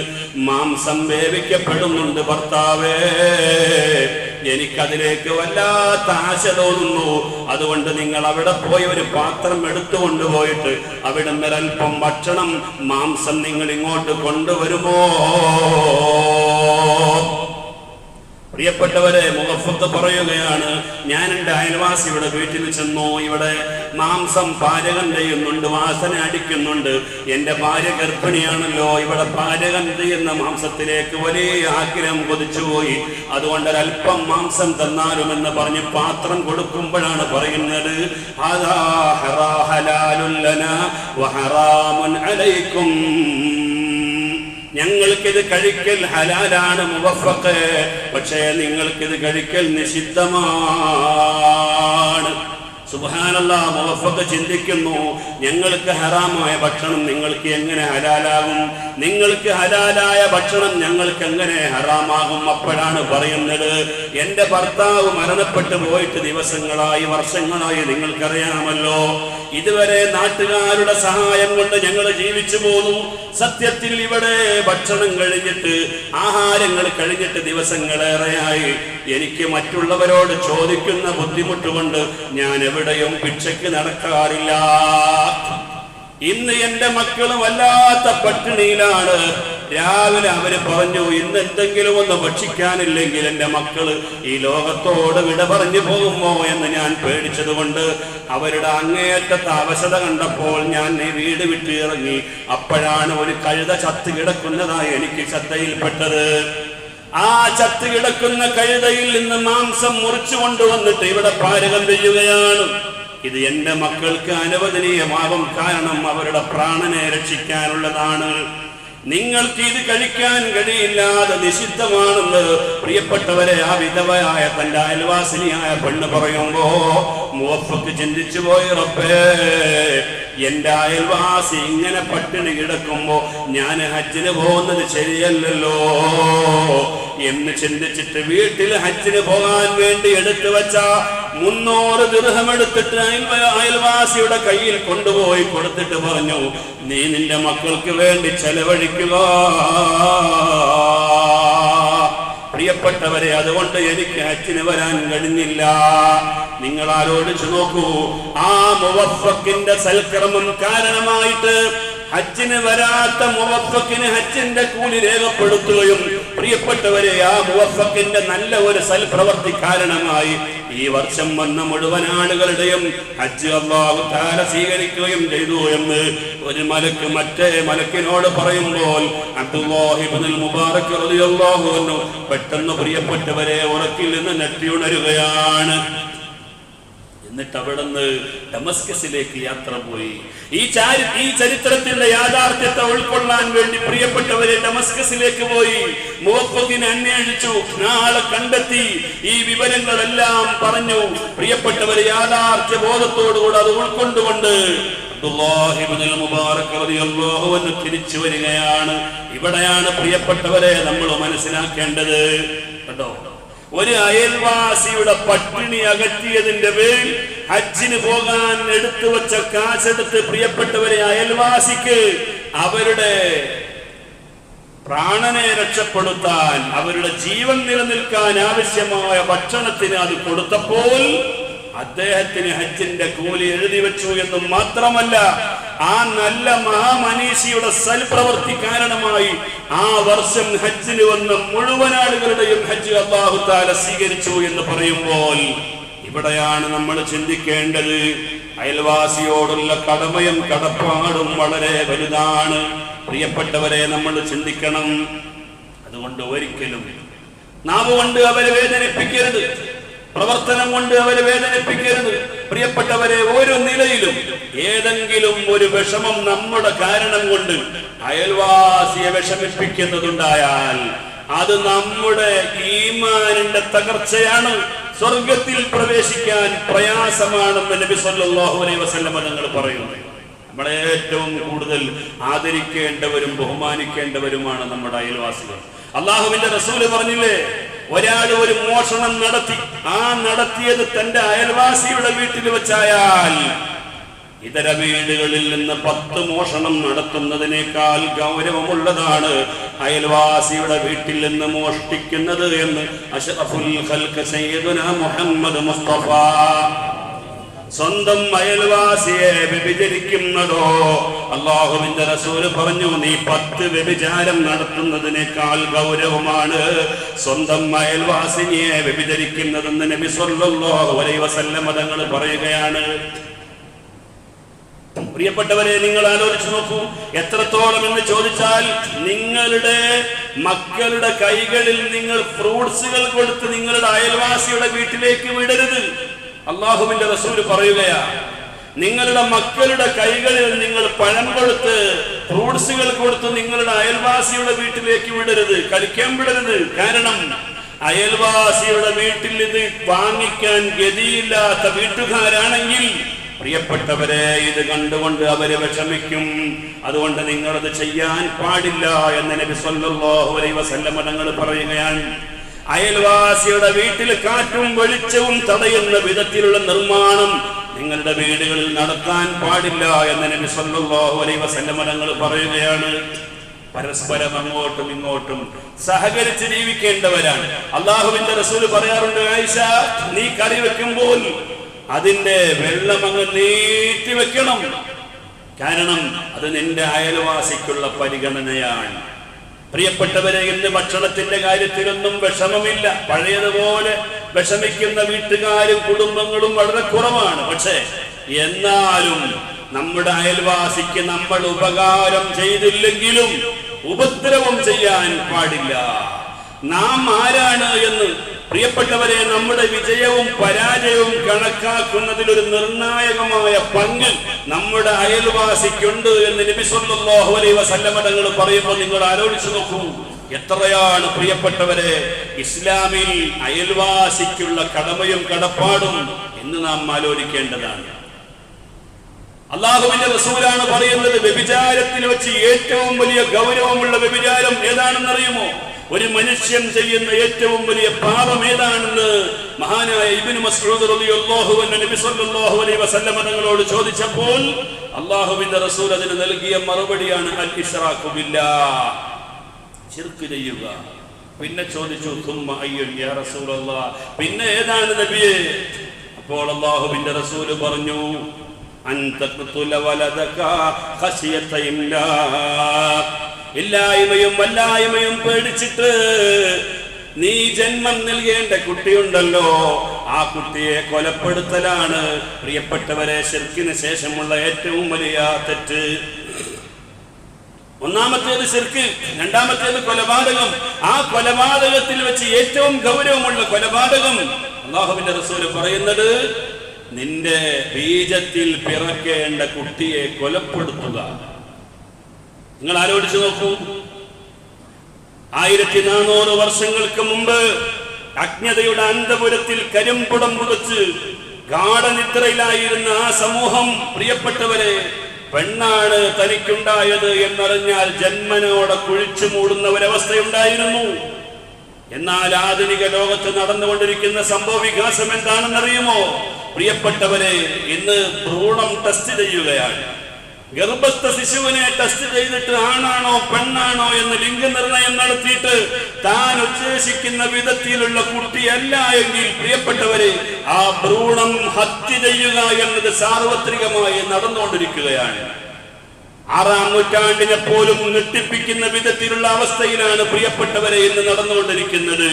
മാംസം വേവിക്കപ്പെടുന്നുണ്ട് ഭർത്താവേ, എനിക്കതിലേക്ക് വല്ലാത്ത ആശ തോന്നുന്നു. അതുകൊണ്ട് നിങ്ങൾ അവിടെ പോയി ഒരു പാത്രം എടുത്തുകൊണ്ടുപോയിട്ട് അവിടെ നിന്നൊരൽപ്പം ഭക്ഷണം, മാംസം നിങ്ങൾ ഇങ്ങോട്ട് കൊണ്ടുവരുമോ? പ്രിയപ്പെട്ടവരെ, മുഗഫത്ത് പറയുകയാണ്, ഞാൻ എൻ്റെ അയൽവാസിയുടെ വീട്ടിൽ ചെന്നു. ഇവിടെ മാംസം പാചകം ചെയ്യുന്നുണ്ട്, വാസന അടിക്കുന്നുണ്ട്. എൻ്റെ ഭാര്യ ഗർഭിണിയാണല്ലോ, ഇവിടെ പാചകം ചെയ്യുന്ന മാംസത്തിലേക്ക് വലിയ ആഗ്രഹം കൊതിച്ചുപോയി. അതുകൊണ്ട് ഒരൽപ്പം മാംസം തന്നാലുമെന്ന് പറഞ്ഞ് പാത്രം കൊടുക്കുമ്പോഴാണ് പറയുന്നത്, ഹാദാ ഹലാലുൻ ലനാ വഹറാമുൻ അലൈക്കും, ഞങ്ങൾക്കിത് കഴിക്കൽ ഹലാലാണ് മുവഫഖ്, പക്ഷേ നിങ്ങൾക്കിത് കഴിക്കൽ നിഷിദ്ധമാണ്. സുബ്ഹാനല്ലാഹ്, മുവഫഖ് ചിന്തിക്കുന്നു, ഞങ്ങൾക്ക് ഹറാമായ ഭക്ഷണം നിങ്ങൾക്ക് എങ്ങനെ ഹലാലാകും? നിങ്ങൾക്ക് ഹലാലായ ഭക്ഷണം ഞങ്ങൾക്ക് എങ്ങനെ ഹറാമാകും? അപ്പോഴാണ് പറയുന്നത്, എൻ്റെ ഭർത്താവ് മരണപ്പെട്ടു പോയിട്ട് ദിവസങ്ങളായി, വർഷങ്ങളായി, നിങ്ങൾക്കറിയാമല്ലോ. ഇതുവരെ നാട്ടുകാരുടെ സഹായം കൊണ്ട് ഞങ്ങൾ ജീവിച്ചു പോന്നു. സത്യത്തിൽ ഇവിടെ ഭക്ഷണം കഴിഞ്ഞിട്ട്, ആഹാരങ്ങൾ കഴിഞ്ഞിട്ട് ദിവസങ്ങളേറെയായി. എനിക്ക് മറ്റുള്ളവരോട് ചോദിക്കുന്ന ബുദ്ധിമുട്ടുകൊണ്ട് ഞാൻ എവിടെയും ഭിക്ഷയ്ക്ക് നടക്കാറില്ല. ഇന്ന് എൻ്റെ മക്കൾ വല്ലാത്ത പട്ടിണിയിലാണ്. രാവിലെ അവര് പറഞ്ഞു, ഇന്ന് എന്തെങ്കിലും ഒന്ന് ഭക്ഷിക്കാനില്ലെങ്കിൽ എൻ്റെ മക്കള് ഈ ലോകത്തോട് വിട പറഞ്ഞു പോകുമോ എന്ന് ഞാൻ പേടിച്ചതുകൊണ്ട് അവരുടെ അങ്ങേയറ്റത്തെ അവശത കണ്ടപ്പോൾ ഞാൻ ഈ വീട് വിട്ട് ഇറങ്ങി. അപ്പോഴാണ് ഒരു കഴുത ചത്ത് കിടക്കുന്നതായി എനിക്ക് ശ്രദ്ധയിൽപ്പെട്ടത്. ആ ചത്ത് കിടക്കുന്ന കഴുതയിൽ നിന്ന് മാംസം മുറിച്ചു കൊണ്ടുവന്നിട്ട് ഇവിടെ പാചകം ചെയ്യുകയാണ്. ഇത് എൻ്റെ മക്കൾക്ക് അനുവദനീയമാകും, കാരണം അവരുടെ പ്രാണനെ രക്ഷിക്കാനുള്ളതാണ്. നിങ്ങൾക്ക് ഇത് കഴിക്കാൻ കഴിയില്ലാതെ നിഷിദ്ധമാണെന്ന് പ്രിയപ്പെട്ടവരെ ആ വിധവയായ തന്റെ അയൽവാസിനിയായ പെണ്ണ് പറയുമ്പോ മുവഫഖ് ചിന്തിച്ചു പോയി, റബ്ബേ, എന്റെ അയൽവാസി ഇങ്ങനെ പട്ടിണി കിടക്കുമ്പോ ഞാൻ ഹജ്ജിന് പോകുന്നത് ശരിയല്ലല്ലോ എന്ന് ചിന്തിച്ചിട്ട് വീട്ടിൽ ഹജ്ജിന് പോകാൻ വേണ്ടി എടുത്തു വെച്ച 300 ദിർഹം എടുത്തിട്ട് അയൽവാസിയുടെ കയ്യിൽ കൊണ്ടുപോയി കൊടുത്തിട്ട് പറഞ്ഞു, നീ നിന്റെ മക്കൾക്ക് വേണ്ടി ചെലവഴിക്കുക. പ്രിയപ്പെട്ടവരെ, അതുകൊണ്ട് എനിക്ക് ഹജ്ജിന് വരാൻ കഴിഞ്ഞില്ല. നിങ്ങൾ ആലോചിച്ചു നോക്കൂ, ആ മുവഫഖിന്റെ സൽക്കർമ്മം കാരണമായിട്ട് ഹജ്ജിന് വരാത്ത മുവഫഖിന് ഹജ്ജിന്റെ കൂലി രേഖപ്പെടുത്തുകയും, പ്രിയപ്പെട്ടവരെ, ആ മുവഫഖിന്റെ നല്ല ഒരു സൽപ്രവർത്തി കാരണമായി ഈ വർഷം വന്ന മുഴുവൻ ആളുകളുടെയും ഹജ്ജ് അല്ലാഹു തആല സ്വീകരിക്കുകയും ചെയ്തു എന്ന് ഒരു മലക്ക് മറ്റേ മലക്കിനോട് പറയുമ്പോൾ അബ്ദുല്ലാഹി ഇബ്നുൽ മുബാറക് റളിയല്ലാഹു അൻഹു പെട്ടെന്ന് പ്രിയപ്പെട്ടവരെ ഉറക്കിൽ നിന്ന് ഞെട്ടിയുണരുകയാണ്. എന്നിട്ട് അവിടുന്ന് ഡമസ്കസിലേക്ക് യാത്ര പോയി. ഈ ചരിത്രത്തിന്റെ യാഥാർത്ഥ്യത്തെ ഉൾക്കൊള്ളാൻ വേണ്ടി പ്രിയപ്പെട്ടവരെ ഡമസ്കസിലേക്ക് പോയി. മുവഫഖിനെ അന്വേഷിച്ചു, നാളെ കണ്ടെത്തി, ഈ വിവരങ്ങളെല്ലാം പറഞ്ഞു. പ്രിയപ്പെട്ടവരെ, യാഥാർത്ഥ്യ ബോധത്തോടുകൂടെ അത് ഉൾക്കൊണ്ടുകൊണ്ട് അബ്ദുല്ലാഹി ഇബ്നുൽ മുബാറക് റളിയല്ലാഹു അൻഹു തിരിച്ചു വരികയാണ്. ഇവിടെയാണ് പ്രിയപ്പെട്ടവരെ നമ്മൾ മനസ്സിലാക്കേണ്ടത്. കേട്ടോ, ഒരു അയൽവാസിയുടെ പട്ടിണി അകറ്റിയതിന്റെ പേരിൽ ഹജ്ജിന് പോകാൻ എടുത്തു വെച്ച കാശെടുത്ത് പ്രിയപ്പെട്ടവരെ അയൽവാസിക്ക് അവരുടെ പ്രാണനെ രക്ഷപ്പെടുത്താൻ, അവരുടെ ജീവൻ നിലനിൽക്കാൻ ആവശ്യമായ ഭക്ഷണത്തിന് അത് കൊടുത്തപ്പോൾ അദ്ദേഹത്തിന് ഹജ്ജിന്റെ കൂലി എഴുതി വെച്ചു എന്നും മാത്രമല്ല, ആ നല്ല മഹാമനീഷിയുടെ സൽപ്രവൃത്തി കാരണമായി ആ വർഷം ഹജ്ജിന് വന്ന മുഴുവൻ ആളുകളുടെയും ഹജ്ജ് അല്ലാഹു തആല സ്വീകരിച്ചു എന്ന് പറയുമ്പോൾ ഇവിടെയാണ് നമ്മൾ ചിന്തിക്കേണ്ടത്. അയൽവാസിയോടുള്ള കടമയും കടപ്പാടും വളരെ വലുതാണ്. പ്രിയപ്പെട്ടവരെ, നമ്മൾ ചിന്തിക്കണം. അതുകൊണ്ട് ഒരിക്കലും നാവ് കൊണ്ട് അവരെ വേദനിപ്പിക്കരുത്, പ്രവർത്തനം കൊണ്ട് അവരെ വേദനിപ്പിക്കരുത്. പ്രിയപ്പെട്ടവരെ, ഒരു നിലയിലും ഏതെങ്കിലും ഒരു വിഷമം നമ്മുടെ കാരണം കൊണ്ട് അയൽവാസിയെ വിഷമിപ്പിക്കുന്നതുണ്ടായാൽ അത് നമ്മുടെ ഈമാനിന്റെ തകർച്ചയാണ്. സ്വർഗത്തിൽ പ്രവേശിക്കാൻ പ്രയാസമാണെന്ന് നബി സല്ലല്ലാഹു അലൈഹി വസല്ലം തങ്ങൾ പറയുന്നു. നമ്മളെ ഏറ്റവും കൂടുതൽ ആദരിക്കേണ്ടവരും ബഹുമാനിക്കേണ്ടവരുമാണ് നമ്മുടെ അയൽവാസികൾ. അള്ളാഹുവിന്റെ റസൂല് പറഞ്ഞില്ലേ, ഒരാൾ ഒരു മോഷണം നടത്തി, ആ നടത്തിയത് തന്റെ അയൽവാസിയുടെ വീട്ടിൽ വെച്ചായാൽ ഇതര വീടുകളിൽ നിന്ന് 10 മോഷണം നടത്തുന്നതിനേക്കാൾ ഗൗരവമുള്ളതാണ് അയൽവാസിയുടെ വീട്ടിൽ നിന്ന് മോഷ്ടിക്കുന്നത് എന്ന് അഷ്റഫുൽ ഖൽഖ് സയ്യിദുനാ മുഹമ്മദ് മുസ്തഫ. സ്വന്തം അയൽവാസിയെ വ്യഭിചരിക്കുന്നതോ, അല്ലാഹുവിന്റെ റസൂല് പറഞ്ഞു, നീ 10 വ്യഭിചാരം നടത്തുന്നതിനേക്കാൾ ഗൗരവമാണ് സ്വന്തം അയൽവാസിയെ വ്യഭിചരിക്കുന്നതെന്ന് നബി സല്ലല്ലാഹു അലൈഹി വസല്ലം തങ്ങൾ പറയുകയാണ്. പ്രിയപ്പെട്ടവരെ, നിങ്ങൾ ആലോചിച്ചു നോക്കൂ, എത്രത്തോളം എന്ന് ചോദിച്ചാൽ, നിങ്ങളുടെ മക്കളുടെ കൈകളിൽ നിങ്ങൾ ഫ്രൂട്ട്സുകൾ കൊടുത്ത് നിങ്ങളുടെ അയൽവാസിയുടെ വീട്ടിലേക്ക് വിടരുത്. അള്ളാഹുവിന്റെ റസൂല് പറയുകയാ, നിങ്ങളുടെ മക്കളുടെ കൈകളിൽ നിങ്ങൾ പഴം കൊടുത്ത് ഫ്രൂട്ട്സുകൾ കൊടുത്ത് നിങ്ങളുടെ അയൽവാസിയുടെ വീട്ടിലേക്ക് വിടരുത്, കളിക്കാൻ വിടരുത്. കാരണം അയൽവാസിയുടെ വീട്ടിൽ ഇത് വാങ്ങിക്കാൻ ഗതിയില്ലാത്ത വീട്ടുകാരാണെങ്കിൽ പ്രിയപ്പെട്ടവരെ, ഇത് കണ്ടുകൊണ്ട് അവര് വിഷമിക്കും. അതുകൊണ്ട് നിങ്ങളത് ചെയ്യാൻ പാടില്ല എന്ന് നബി സല്ലല്ലാഹു അലൈഹി വസല്ലം തങ്ങൾ പറയുകയാണ്. അയൽവാസിയുടെ വീട്ടിൽ കാറ്റും വെളിച്ചവും തടയുന്ന വിധത്തിലുള്ള നിർമ്മാണം നിങ്ങളുടെ വീടുകളിൽ നടത്താൻ പാടില്ല എന്ന് നബി സല്ലല്ലാഹു അലൈഹി വസല്ലം തങ്ങൾ പറയുകയാണ്. പരസ്പരം അങ്ങോട്ടും ഇങ്ങോട്ടും സഹകരിച്ച് ജീവിക്കേണ്ടവരാണ്. അള്ളാഹുവിന്റെ റസൂല് പറയാറുണ്ട്, ആയിഷ, നീ കറി വെക്കുമ്പോൾ അതിന്റെ വെള്ളം അങ്ങ് നീട്ടി വെക്കണം. കാരണം അത് നിന്റെ അയൽവാസിക്കുള്ള പരിഗണനയാണ്. പ്രിയപ്പെട്ടവരെ, ഇന്ന് ഭക്ഷണത്തിന്റെ കാര്യത്തിലൊന്നും വിഷമമില്ല. പഴയതുപോലെ വിഷമിക്കുന്ന വീട്ടുകാരും കുടുംബങ്ങളും വളരെ കുറവാണ്. പക്ഷേ എന്നാലും നമ്മുടെ അയൽവാസിക്ക് നമ്മൾ ഉപകാരം ചെയ്തില്ലെങ്കിലും ഉപദ്രവം ചെയ്യാൻ പാടില്ല. നാം ആരാണ് എന്ന് പ്രിയപ്പെട്ടവരെ, നമ്മുടെ വിജയവും പരാജയവും കണക്കാക്കുന്നതിൽ ഒരു നിർണായകമായ പങ്ക് നമ്മുടെ അയൽവാസിക്കുണ്ട് എന്ന് നബി സല്ലല്ലാഹു അലൈഹി വസല്ലം തങ്ങൾ പറയുമ്പോൾ നിങ്ങൾ ആലോചിച്ചു നോക്കൂ, എത്രയാണ് പ്രിയപ്പെട്ടവരെ ഇസ്ലാമിൽ അയൽവാസിക്കുള്ള കടമയും കടപ്പാടും എന്ന് നാം ആലോചിക്കേണ്ടതാണ്. അള്ളാഹുവിന്റെ റസൂലാണ് പറയുന്നത്, വ്യഭിചാരത്തിൽ വെച്ച് ഏറ്റവും വലിയ ഗൗരവമുള്ള വ്യഭിചാരം ഏതാണെന്നറിയുമോ? ഒരു മനുഷ്യൻ ചെയ്യുന്ന ഏറ്റവും വലിയ പാപം ഏതാണെന്ന് മഹാനായ ഇബ്നു മസ്ഊദ് റളിയല്ലാഹു അൻഹു നബി സല്ലല്ലാഹു അലൈഹി വസല്ലം തങ്ങളോട് ചോദിച്ചപ്പോൾ അള്ളാഹുവിന്റെ റസൂൽ അതിന് നൽകിയ മറുപടിയാണ് അൽ ഇശ്റാഖു ബില്ലാഹ്, ശിർക്ക് ചെയ്യുക. പിന്നെ ചോദിച്ചു, സുമ്മ അയ്യുൻ യാ റസൂലല്ലാഹ്, പിന്നെ ഏതാണ് നബിയേ? അപ്പോൾ അള്ളാഹുവിന്റെ റസൂൽ പറഞ്ഞു, അൻ തഖ്തുല വലദക ഖശിയത ഇംലാഖ്, ഇല്ലായ്മയും വല്ലായ്മയും പേടിച്ചിട്ട് നീ ജന്മം നൽകേണ്ട കുട്ടിയുണ്ടല്ലോ, ആ കുട്ടിയെ കൊലപ്പെടുത്തലാണ് പ്രിയപ്പെട്ടവരെ ശിർക്കിന് ശേഷമുള്ള ഏറ്റവും വലിയ തെറ്റ്. ഒന്നാമത്തേത് ശിർക്ക്, രണ്ടാമത്തേത് കൊലപാതകം. ആ കൊലപാതകത്തിൽ വെച്ച് ഏറ്റവും ഗൗരവമുള്ള കൊലപാതകം അല്ലാഹുവിന്റെ റസൂല് പറയുന്നത്, നിന്റെ ബീജത്തിൽ പിറക്കേണ്ട കുട്ടിയെ കൊലപ്പെടുത്തുക. നിങ്ങൾ ആലോചിച്ചു നോക്കൂ, 1400 വർഷങ്ങൾക്ക് മുമ്പ് അജ്ഞതയുടെ അന്തപുരത്തിൽ കരിമ്പുടം പുതച്ച് ഗാഢനിദ്രയിലായിരുന്ന ആ സമൂഹം, പ്രിയപ്പെട്ടവരെ, പെണ്ണാണ് തനിക്കുണ്ടായത് എന്നറിഞ്ഞാൽ ജന്മനോടെ കുഴിച്ചു മൂടുന്ന ഒരവസ്ഥയുണ്ടായിരുന്നു. എന്നാൽ ആധുനിക ലോകത്ത് നടന്നുകൊണ്ടിരിക്കുന്ന സംഭവ വികാസം എന്താണെന്നറിയുമോ? പ്രിയപ്പെട്ടവരെ, ഇന്ന് ഭ്രൂണം ടെസ്റ്റ് ചെയ്യുകയാണ്. ഗർഭസ്ഥ ശിശുവിനെ ടെസ്റ്റ് ചെയ്തിട്ട് ആണാണോ പെണ്ണാണോ എന്ന് ലിംഗനിർണയം നടത്തിയിട്ട് താൻ ഉദ്ദേശിക്കുന്ന വിധത്തിലുള്ള കുട്ടിയല്ല എങ്കിൽ പ്രിയപ്പെട്ടവരെ, ആ ഭ്രൂണം ഹത്യ ചെയ്യുക എന്നത് സാർവത്രികമായി നടന്നുകൊണ്ടിരിക്കുകയാണ്. 6-ാം നൂറ്റാണ്ടിനെ പോലും ഞെട്ടിപ്പിക്കുന്ന വിധത്തിലുള്ള അവസ്ഥയിലാണ് പ്രിയപ്പെട്ടവരെ ഇന്ന് നടന്നുകൊണ്ടിരിക്കുന്നത്.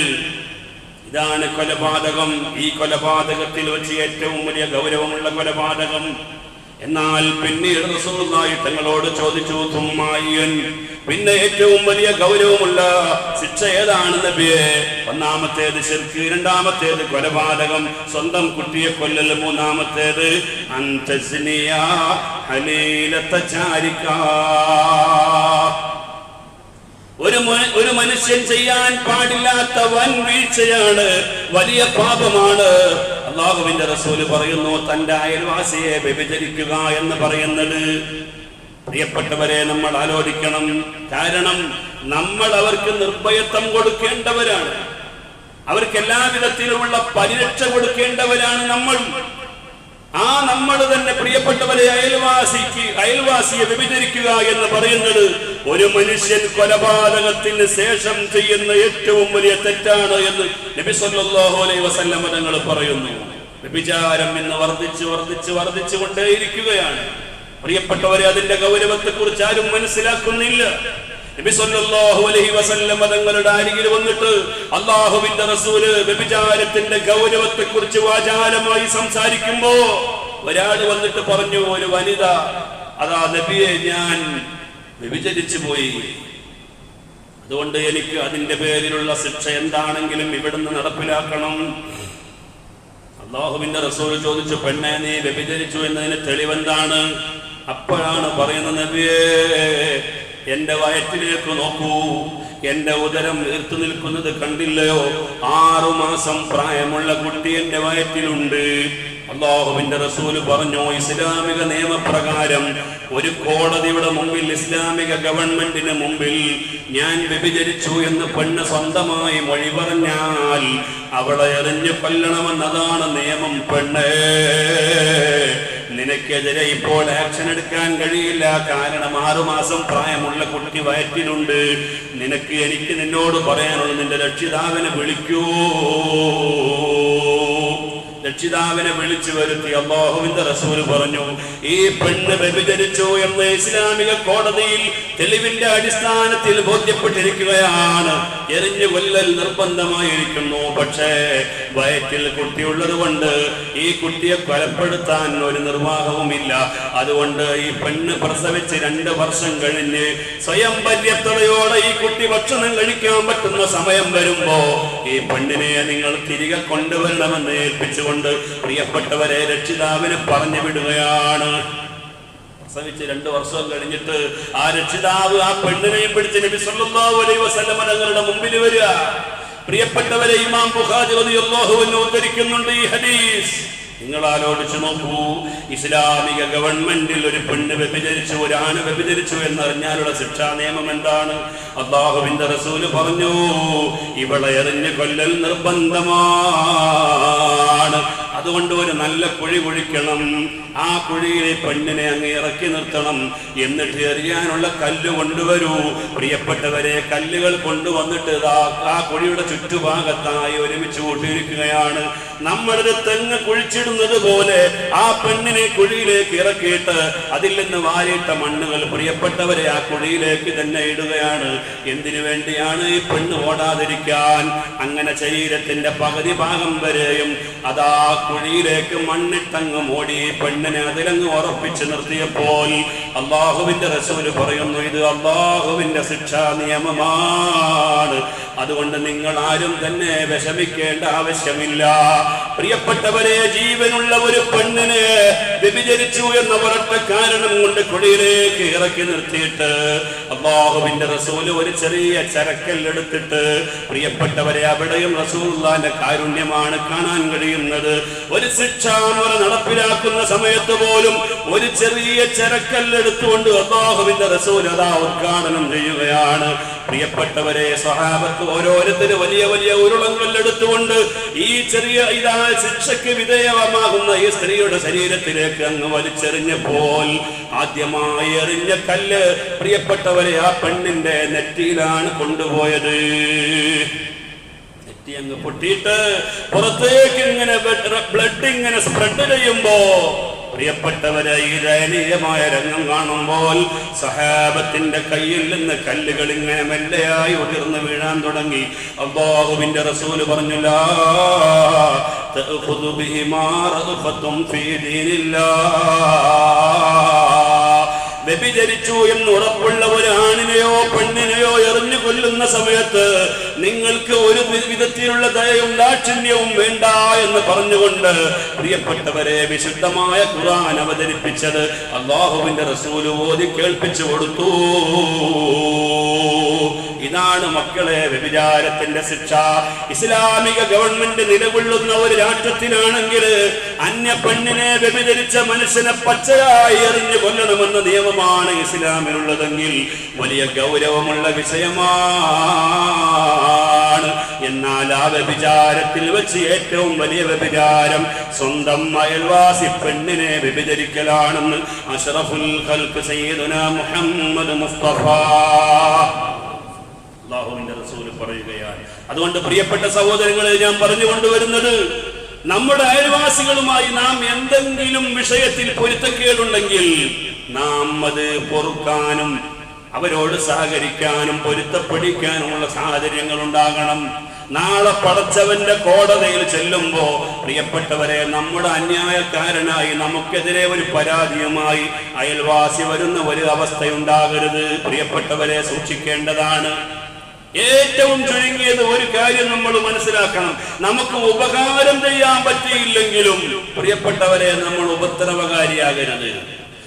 ഇതാണ് കൊലപാതകം. ഈ കൊലപാതകത്തിൽ വെച്ച് ഏറ്റവും വലിയ ഗൗരവമുള്ള കൊലപാതകം. എന്നാൽ പിന്നീട് റസൂലുള്ളാഹി തങ്ങളോട് ചോദിച്ചു, തുമ്മായിൻ, പിന്നെ ഏറ്റവും വലിയ ഗൗരവമുള്ള ശിക്ഷ ഏതാണ് നബിയെ? ഒന്നാമത്തേത് ശിർക്ക്, രണ്ടാമത്തേത് കൊലപാതകം, സ്വന്തം കുട്ടിയെ കൊല്ലൽ, മൂന്നാമത്തേത് അൻതസ്നിയ ഹലീലത ചാരിക. ഒരു മനുഷ്യൻ ചെയ്യാൻ പാടില്ലാത്ത വൻ വീഴ്ചയാണ്, വലിയ പാപമാണ്. അല്ലാഹുവിന്റെ റസൂല് പറയുന്നു, തന്റെ അയൽവാസിയെ വ്യഭിചരിക്കുക എന്ന് പറയുന്നത്. പ്രിയപ്പെട്ടവരെ, നമ്മൾ ആലോചിക്കണം. കാരണം നമ്മൾ അവർക്ക് നിർഭയത്വം കൊടുക്കേണ്ടവരാണ്, അവർക്ക് എല്ലാവിധത്തിലുമുള്ള പരിരക്ഷ കൊടുക്കേണ്ടവരാണ് നമ്മൾ. നമ്മൾ തന്നെ പ്രിയപ്പെട്ടവരെ അയൽവാസിയെ വ്യഭിചരിക്കുക എന്ന് പറയുന്നത് ഒരു മനുഷ്യൻ കൊലപാതകത്തിന് ശേഷം ചെയ്യുന്ന ഏറ്റവും വലിയ തെറ്റാണ് എന്ന് നബി സല്ലല്ലാഹു അലൈഹി വസല്ലം തങ്ങൾ പറയുന്നു. വ്യഭിചാരം ഇന്ന് വർദ്ധിച്ചു കൊണ്ടേയിരിക്കുകയാണ്. പ്രിയപ്പെട്ടവരെ, അതിന്റെ ഗൗരവത്തെ കുറിച്ച് ആരും മനസ്സിലാക്കുന്നില്ല. നബി സല്ലല്ലാഹു അലൈഹി വസല്ലം തങ്ങളുടെ അരികിൽ വന്നിട്ട് അല്ലാഹുവിന്റെ റസൂല് വ്യഭിചാരത്തിന്റെ ഗൗരവത്തെ കുറിച്ച് വാചാലമായി സംസാരിക്കുമ്പോ ഒരാൾ വന്നിട്ട് പറഞ്ഞു, ഒരു വനിത, അതാ നബിയെ, ഞാൻ വ്യഭിചരിച്ചു പോയി, അതുകൊണ്ട് എനിക്ക് അതിന്റെ പേരിലുള്ള ശിക്ഷ എന്താണെങ്കിലും ഇവിടുന്ന് നടപ്പിലാക്കണം. അല്ലാഹുവിന്റെ റസൂല് ചോദിച്ചു, പെണ്ണെ, നീ വ്യഭിചരിച്ചു എന്നതിന് തെളിവെന്താണ്? അപ്പോഴാണ് പറയുന്നത്, നബിയേ, എന്റെ വയറ്റിലേക്ക് നോക്കൂ, എന്റെ ഉദരം വീർത്തു നിൽക്കുന്നത് കണ്ടില്ലയോ? 6 മാസം പ്രായമുള്ള കുട്ടി എന്റെ വയറ്റിലുണ്ട്. അല്ലാഹുവിന്റെ റസൂല് പറഞ്ഞു, ഇസ്ലാമിക നിയമപ്രകാരം ഒരു കോടതിയുടെ മുമ്പിൽ, ഇസ്ലാമിക ഗവൺമെന്റിന് മുമ്പിൽ ഞാൻ വ്യഭിചരിച്ചു എന്ന് പെണ്ണ് സ്വന്തമായി മൊഴി പറഞ്ഞാൽ അവളെ എറിഞ്ഞു കൊല്ലണമെന്നതാണ് നിയമം. പെണ്ണേ, നിനക്കെതിരെ ഇപ്പോൾ ആക്ഷൻ എടുക്കാൻ കഴിയില്ല. കാരണം 6 മാസം പ്രായമുള്ള കുട്ടി വയറ്റിലുണ്ട്. എനിക്ക് നിന്നോട് പറയാനുള്ളത്, നിന്റെ രക്ഷിതാവിനെ വിളിക്കൂ. രക്ഷിതാവിനെ വിളിച്ചു വരുത്തി അല്ലാഹുവിന്റെ റസൂൽ പറഞ്ഞു, ഈ പെണ്ണ് വ്യഭിചരിച്ചു എന്ന് ഇസ്ലാമിക കോടതിയിൽ തെളിവിന്റെ അടിസ്ഥാനത്തിൽ ബോധ്യപ്പെട്ടിരിക്കുകയാണ്. എറിഞ്ഞു കൊല്ലൽ നിർബന്ധമായിരിക്കുന്നു. പക്ഷേ വയറ്റിൽ കുട്ടിയുള്ളത് കൊണ്ട് ഈ കുട്ടിയെ കൊലപ്പെടുത്താൻ ഒരു നിർവാഹവുമില്ല. അതുകൊണ്ട് ഈ പെണ്ണ് പ്രസവിച്ച് 2 വർഷം കഴിഞ്ഞ് സ്വയം പര്യാപ്തതയോടെ ഈ കുട്ടി ഭക്ഷണം കഴിക്കാൻ പറ്റുന്ന സമയം വരുമ്പോ ഈ പെണ്ണിനെ നിങ്ങൾ തിരികെ കൊണ്ടുവരണമെന്ന് ഏൽപ്പിച്ചുകൊണ്ട് പ്രിയപ്പെട്ടവരെ രക്ഷിതാവിനെ പറഞ്ഞു വിടുകയാണ്. പ്രസവിച്ച് 2 വർഷം കഴിഞ്ഞിട്ട് ആ രക്ഷിതാവ് ആ പെണ്ണിനെയും പിടിച്ച് നബി സല്ലല്ലാഹു അലൈഹി വസല്ലം തങ്ങളുടെ മുമ്പിൽ വരിക. പ്രിയപ്പെട്ടവരെ, ഇമാം ബുഖാരി റളിയല്ലാഹു അൻഹു ഉദ്ധരിക്കുന്നുണ്ട് ഈ ഹദീസ്. നിങ്ങൾ ആലോചിച്ചു നോക്കൂ, ഇസ്ലാമിക ഗവൺമെന്റിൽ ഒരു പെണ്ണ് വ്യഭിചരിച്ചു, ഒരു ആണ് വ്യഭിചരിച്ചു എന്നറിഞ്ഞാലുള്ള ശിക്ഷാ നിയമം എന്താണ്? അല്ലാഹുവിന്റെ റസൂല് പറഞ്ഞു, ഇവളെ എറിഞ്ഞു കൊല്ലൽ നിർബന്ധമാണ്. അതുകൊണ്ട് ഒരു നല്ല കുഴി കുഴിക്കണം, ആ കുഴിയിലെ പെണ്ണിനെ അങ്ങ് ഇറക്കി നിർത്തണം, എന്നിട്ട് എറിയാനുള്ള കല്ല് കൊണ്ടുവരൂ. പ്രിയപ്പെട്ടവരെ, കല്ലുകൾ കൊണ്ടുവന്നിട്ട് ആ കുഴിയുടെ ചുറ്റുഭാഗത്തായി ഒരുമിച്ച് കൂട്ടിയിരിക്കുകയാണ്. നമ്മളൊരു തെങ്ങ് കുഴിച്ചിടുന്നത് പോലെ ആ പെണ്ണിനെ കുഴിയിലേക്ക് ഇറക്കിയിട്ട് അതിൽ നിന്ന് വാരിയിട്ട മണ്ണുകൾ പ്രിയപ്പെട്ടവരെ ആ കുഴിയിലേക്ക് തന്നെ ഇടുകയാണ്. എന്തിനു വേണ്ടിയാണ്? ഈ പെണ്ണ് ഓടാതിരിക്കാൻ. അങ്ങനെ ശരീരത്തിന്റെ പകുതി ഭാഗം വരെയും അതാ കുഴിയിലേക്ക് മണ്ണിട്ടങ്ങ് ഓടി പെണ്ണിനെ അതിലങ്ങ് ഉറപ്പിച്ചു നിർത്തിയപ്പോൾ അല്ലാഹുവിന്റെ റസൂല് പറയുന്നു, ഇത് അല്ലാഹുവിന്റെ ശിക്ഷാ നിയമമാണ്. അതുകൊണ്ട് നിങ്ങൾ ആരും തന്നെ വിഷമിക്കേണ്ട ആവശ്യമില്ല. പ്രിയപ്പെട്ടവരെ, ജീവനുള്ള ഒരു പെണ്ണിനെ വ്യഭിചരിച്ചു എന്ന ഒരൊറ്റ കാരണം കൊണ്ട് കുഴിയിലേക്ക് ഇറക്കി നിർത്തിയിട്ട് അല്ലാഹുവിന്റെ റസൂല് ഒരു ചെറിയ ചരക്കല്ലെടുത്തിട്ട്, പ്രിയപ്പെട്ടവരെ, അവിടെയും റസൂലുള്ളാഹിന്റെ കാരുണ്യമാണ് കാണാൻ കഴിയുന്നത്. ഒരു ശിക്ഷാമുറ നടപ്പിലാക്കുന്ന സമയത്ത് പോലും ഒരു ചെറിയ ചരക്കല്ലെടുത്തുകൊണ്ട് അല്ലാഹുവിന്റെ റസൂൽ അതാ ഉദ്ഘാടനം ചെയ്യുകയാണ്. പ്രിയപ്പെട്ടവരെ, സ്വഹാബത്ത് ഓരോരുത്തരും വലിയ വലിയ ഉരുളങ്കല്ലെടുത്തുകൊണ്ട് ഈ ചെറിയ ശിക്ഷയ്ക്ക് വിധേയമാകുന്ന ഈ സ്ത്രീയുടെ ശരീരത്തിലേക്ക് അങ്ങ് വലിച്ചെറിഞ്ഞപ്പോൾ ആദ്യമായി എറിഞ്ഞ കല്ല് പ്രിയപ്പെട്ടവരെ ആ പെണ്ണിന്റെ നെറ്റിയിലാണ് കൊണ്ടുപോയത്. നെറ്റി അങ്ങ് പൊട്ടിയിട്ട് പുറത്തേക്ക് ഇങ്ങനെ ബ്ലഡ് ഇങ്ങനെ സ്പ്രെഡ് ചെയ്യുമ്പോ പ്രിയപ്പെട്ടവരെ, ഈ ദയനീയമായ രംഗം കാണുമ്പോൾ സഹാബത്തിന്റെ കയ്യിൽ നിന്ന് കല്ലുകൾ ഇങ്ങനെ മെല്ലെയായി ഉതിർന്ന് വീഴാൻ തുടങ്ങി. അല്ലാഹുവിന്റെ റസൂല് പറഞ്ഞു, ലാ തഅഖുദു ബിഹിമാ റഅഫത്തും ഫീ ദീനില്ലാഹ്, വ്യഭിചരിച്ചു എന്ന് ഉറപ്പുള്ള ഒരു ആണിനെയോ പെണ്ണിനെയോ എറിഞ്ഞു കൊല്ലുന്ന സമയത്ത് നിങ്ങൾക്ക് ഒരു വിധത്തിലുള്ള ദയയും ദാക്ഷിണ്യവും വേണ്ട എന്ന് പറഞ്ഞുകൊണ്ട് പ്രിയപ്പെട്ടവരെ വിശുദ്ധമായ ഖുർആൻ അവതരിപ്പിച്ചത് അല്ലാഹുവിന്റെ റസൂൽ ഓതി കേൾപ്പിച്ചു കൊടുത്തു. ഇതാണ് മക്കളെ വ്യഭിചാരത്തിന്റെ ശിക്ഷ. ഇസ്ലാമിക ഗവൺമെന്റ് നിലകൊള്ളുന്ന ഒരു രാഷ്ട്രത്തിലാണെങ്കിൽ അന്യ പെണ്ണിനെ വ്യഭിചരിച്ച മനുഷ്യനെ പച്ചയായി എറിഞ്ഞു കൊല്ലണമെന്ന നിയമമാണ് ഇസ്ലാമിലുള്ളതെങ്കിൽ വലിയ ഗൗരവമുള്ള വിഷയമാണ്. എന്നാൽ ആ വ്യഭിചാരത്തിൽ വെച്ച് ഏറ്റവും വലിയ വ്യഭിചാരം സ്വന്തം അയൽവാസി പെണ്ണിനെ വ്യഭിചരിക്കലാണെന്ന് അഷ്റഫുൽ ഖൽഖ് സയ്യിദുനാ മുഹമ്മദ് മുസ്തഫ അല്ലാഹുവിന്റെ റസൂൽ പറയുകയാണ്. അതുകൊണ്ട് പ്രിയപ്പെട്ട സഹോദരങ്ങളെ, ഞാൻ പറഞ്ഞുകൊണ്ടുവരുന്നത്, നമ്മുടെ അയൽവാസികളുമായി നാം എന്തെങ്കിലും വിഷയത്തിൽ പൊരുത്തക്കേടുണ്ടെങ്കിൽ നാം അത് പൊറുക്കാനും അവരോട് സഹകരിക്കാനും പൊരുത്തപ്പെടിക്കാനുമുള്ള സാഹചര്യങ്ങൾ ഉണ്ടാകണം. നാളെ പടച്ചവന്റെ കോടതിയിൽ ചെല്ലുമ്പോ പ്രിയപ്പെട്ടവരെ, നമ്മുടെ അന്യായക്കാരനായി നമുക്കെതിരെ ഒരു പരാതിയുമായി അയൽവാസി വരുന്ന ഒരു അവസ്ഥയുണ്ടാകരുത്. പ്രിയപ്പെട്ടവരെ, സൂക്ഷിക്കേണ്ടതാണ്. ഏറ്റവും ചുരുങ്ങിയത് ഒരു കാര്യം നമ്മൾ മനസ്സിലാക്കണം. നമുക്ക് ഉപകാരം ചെയ്യാൻ പറ്റിയില്ലെങ്കിലും പ്രിയപ്പെട്ടവരെ, നമ്മൾ ഉപദ്രവകാരിയാകരുത്.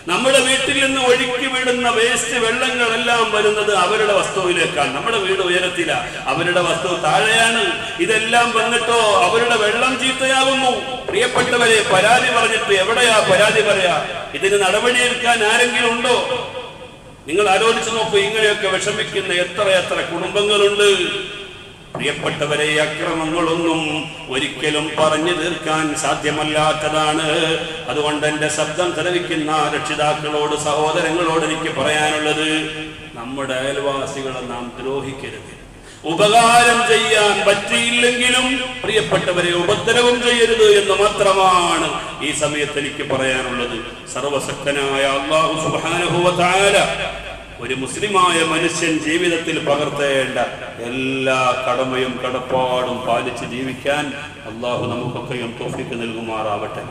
നമ്മുടെ വീട്ടിൽ നിന്ന് ഒഴുക്കി വിടുന്ന വേസ്റ്റ് വെള്ളങ്ങളെല്ലാം വരുന്നത് അവരുടെ വസ്തുവിലേക്കാണ്. നമ്മുടെ വീട് ഉയരത്തില, അവരുടെ വസ്തു താഴെയാണ്. ഇതെല്ലാം വന്നിട്ടോ അവരുടെ വെള്ളം ചീത്തയാകുന്നു. പ്രിയപ്പെട്ടവരെ, പരാതി പറഞ്ഞിട്ട് എവിടെയാ പരാതി പറയാ? ഇതിന് നടപടിയെടുക്കാൻ ആരെങ്കിലും ഉണ്ടോ? നിങ്ങൾ ആലോചിച്ച് നോക്കൂ. ഇങ്ങനെയൊക്കെ വിഷമിക്കുന്ന എത്ര കുടുംബങ്ങളുണ്ട്. പ്രിയപ്പെട്ടവരെ, അക്രമങ്ങളൊന്നും ഒരിക്കലും പറഞ്ഞു തീർക്കാൻ സാധ്യമല്ലാത്തതാണ്. അതുകൊണ്ട് എന്റെ ശബ്ദം ശ്രവിക്കുന്ന രക്ഷിതാക്കളോട്, സഹോദരങ്ങളോട് എനിക്ക് പറയാനുള്ളത്, നമ്മുടെ അയൽവാസികളെ നാം ദ്രോഹിക്കരുത്. ഉപകാരം ചെയ്യാൻ പറ്റിയില്ലെങ്കിലും പ്രിയപ്പെട്ടവരെ ഉപദ്രവം ചെയ്യരുത് എന്ന് മാത്രമാണ് ഈ സമയത്ത് എനിക്ക് പറയാനുള്ളത്. സർവശക്തനായ അല്ലാഹു സുബ്ഹാനഹു വ തആല ഒരു മുസ്ലിമായ മനുഷ്യൻ ജീവിതത്തിൽ പകർത്തേണ്ട എല്ലാ കടമയും കടപ്പാടും പാലിച്ച് ജീവിക്കാൻ അല്ലാഹു നമുക്കൊക്കെയും തൗഫീഖ് നൽകുമാറാവട്ടെ.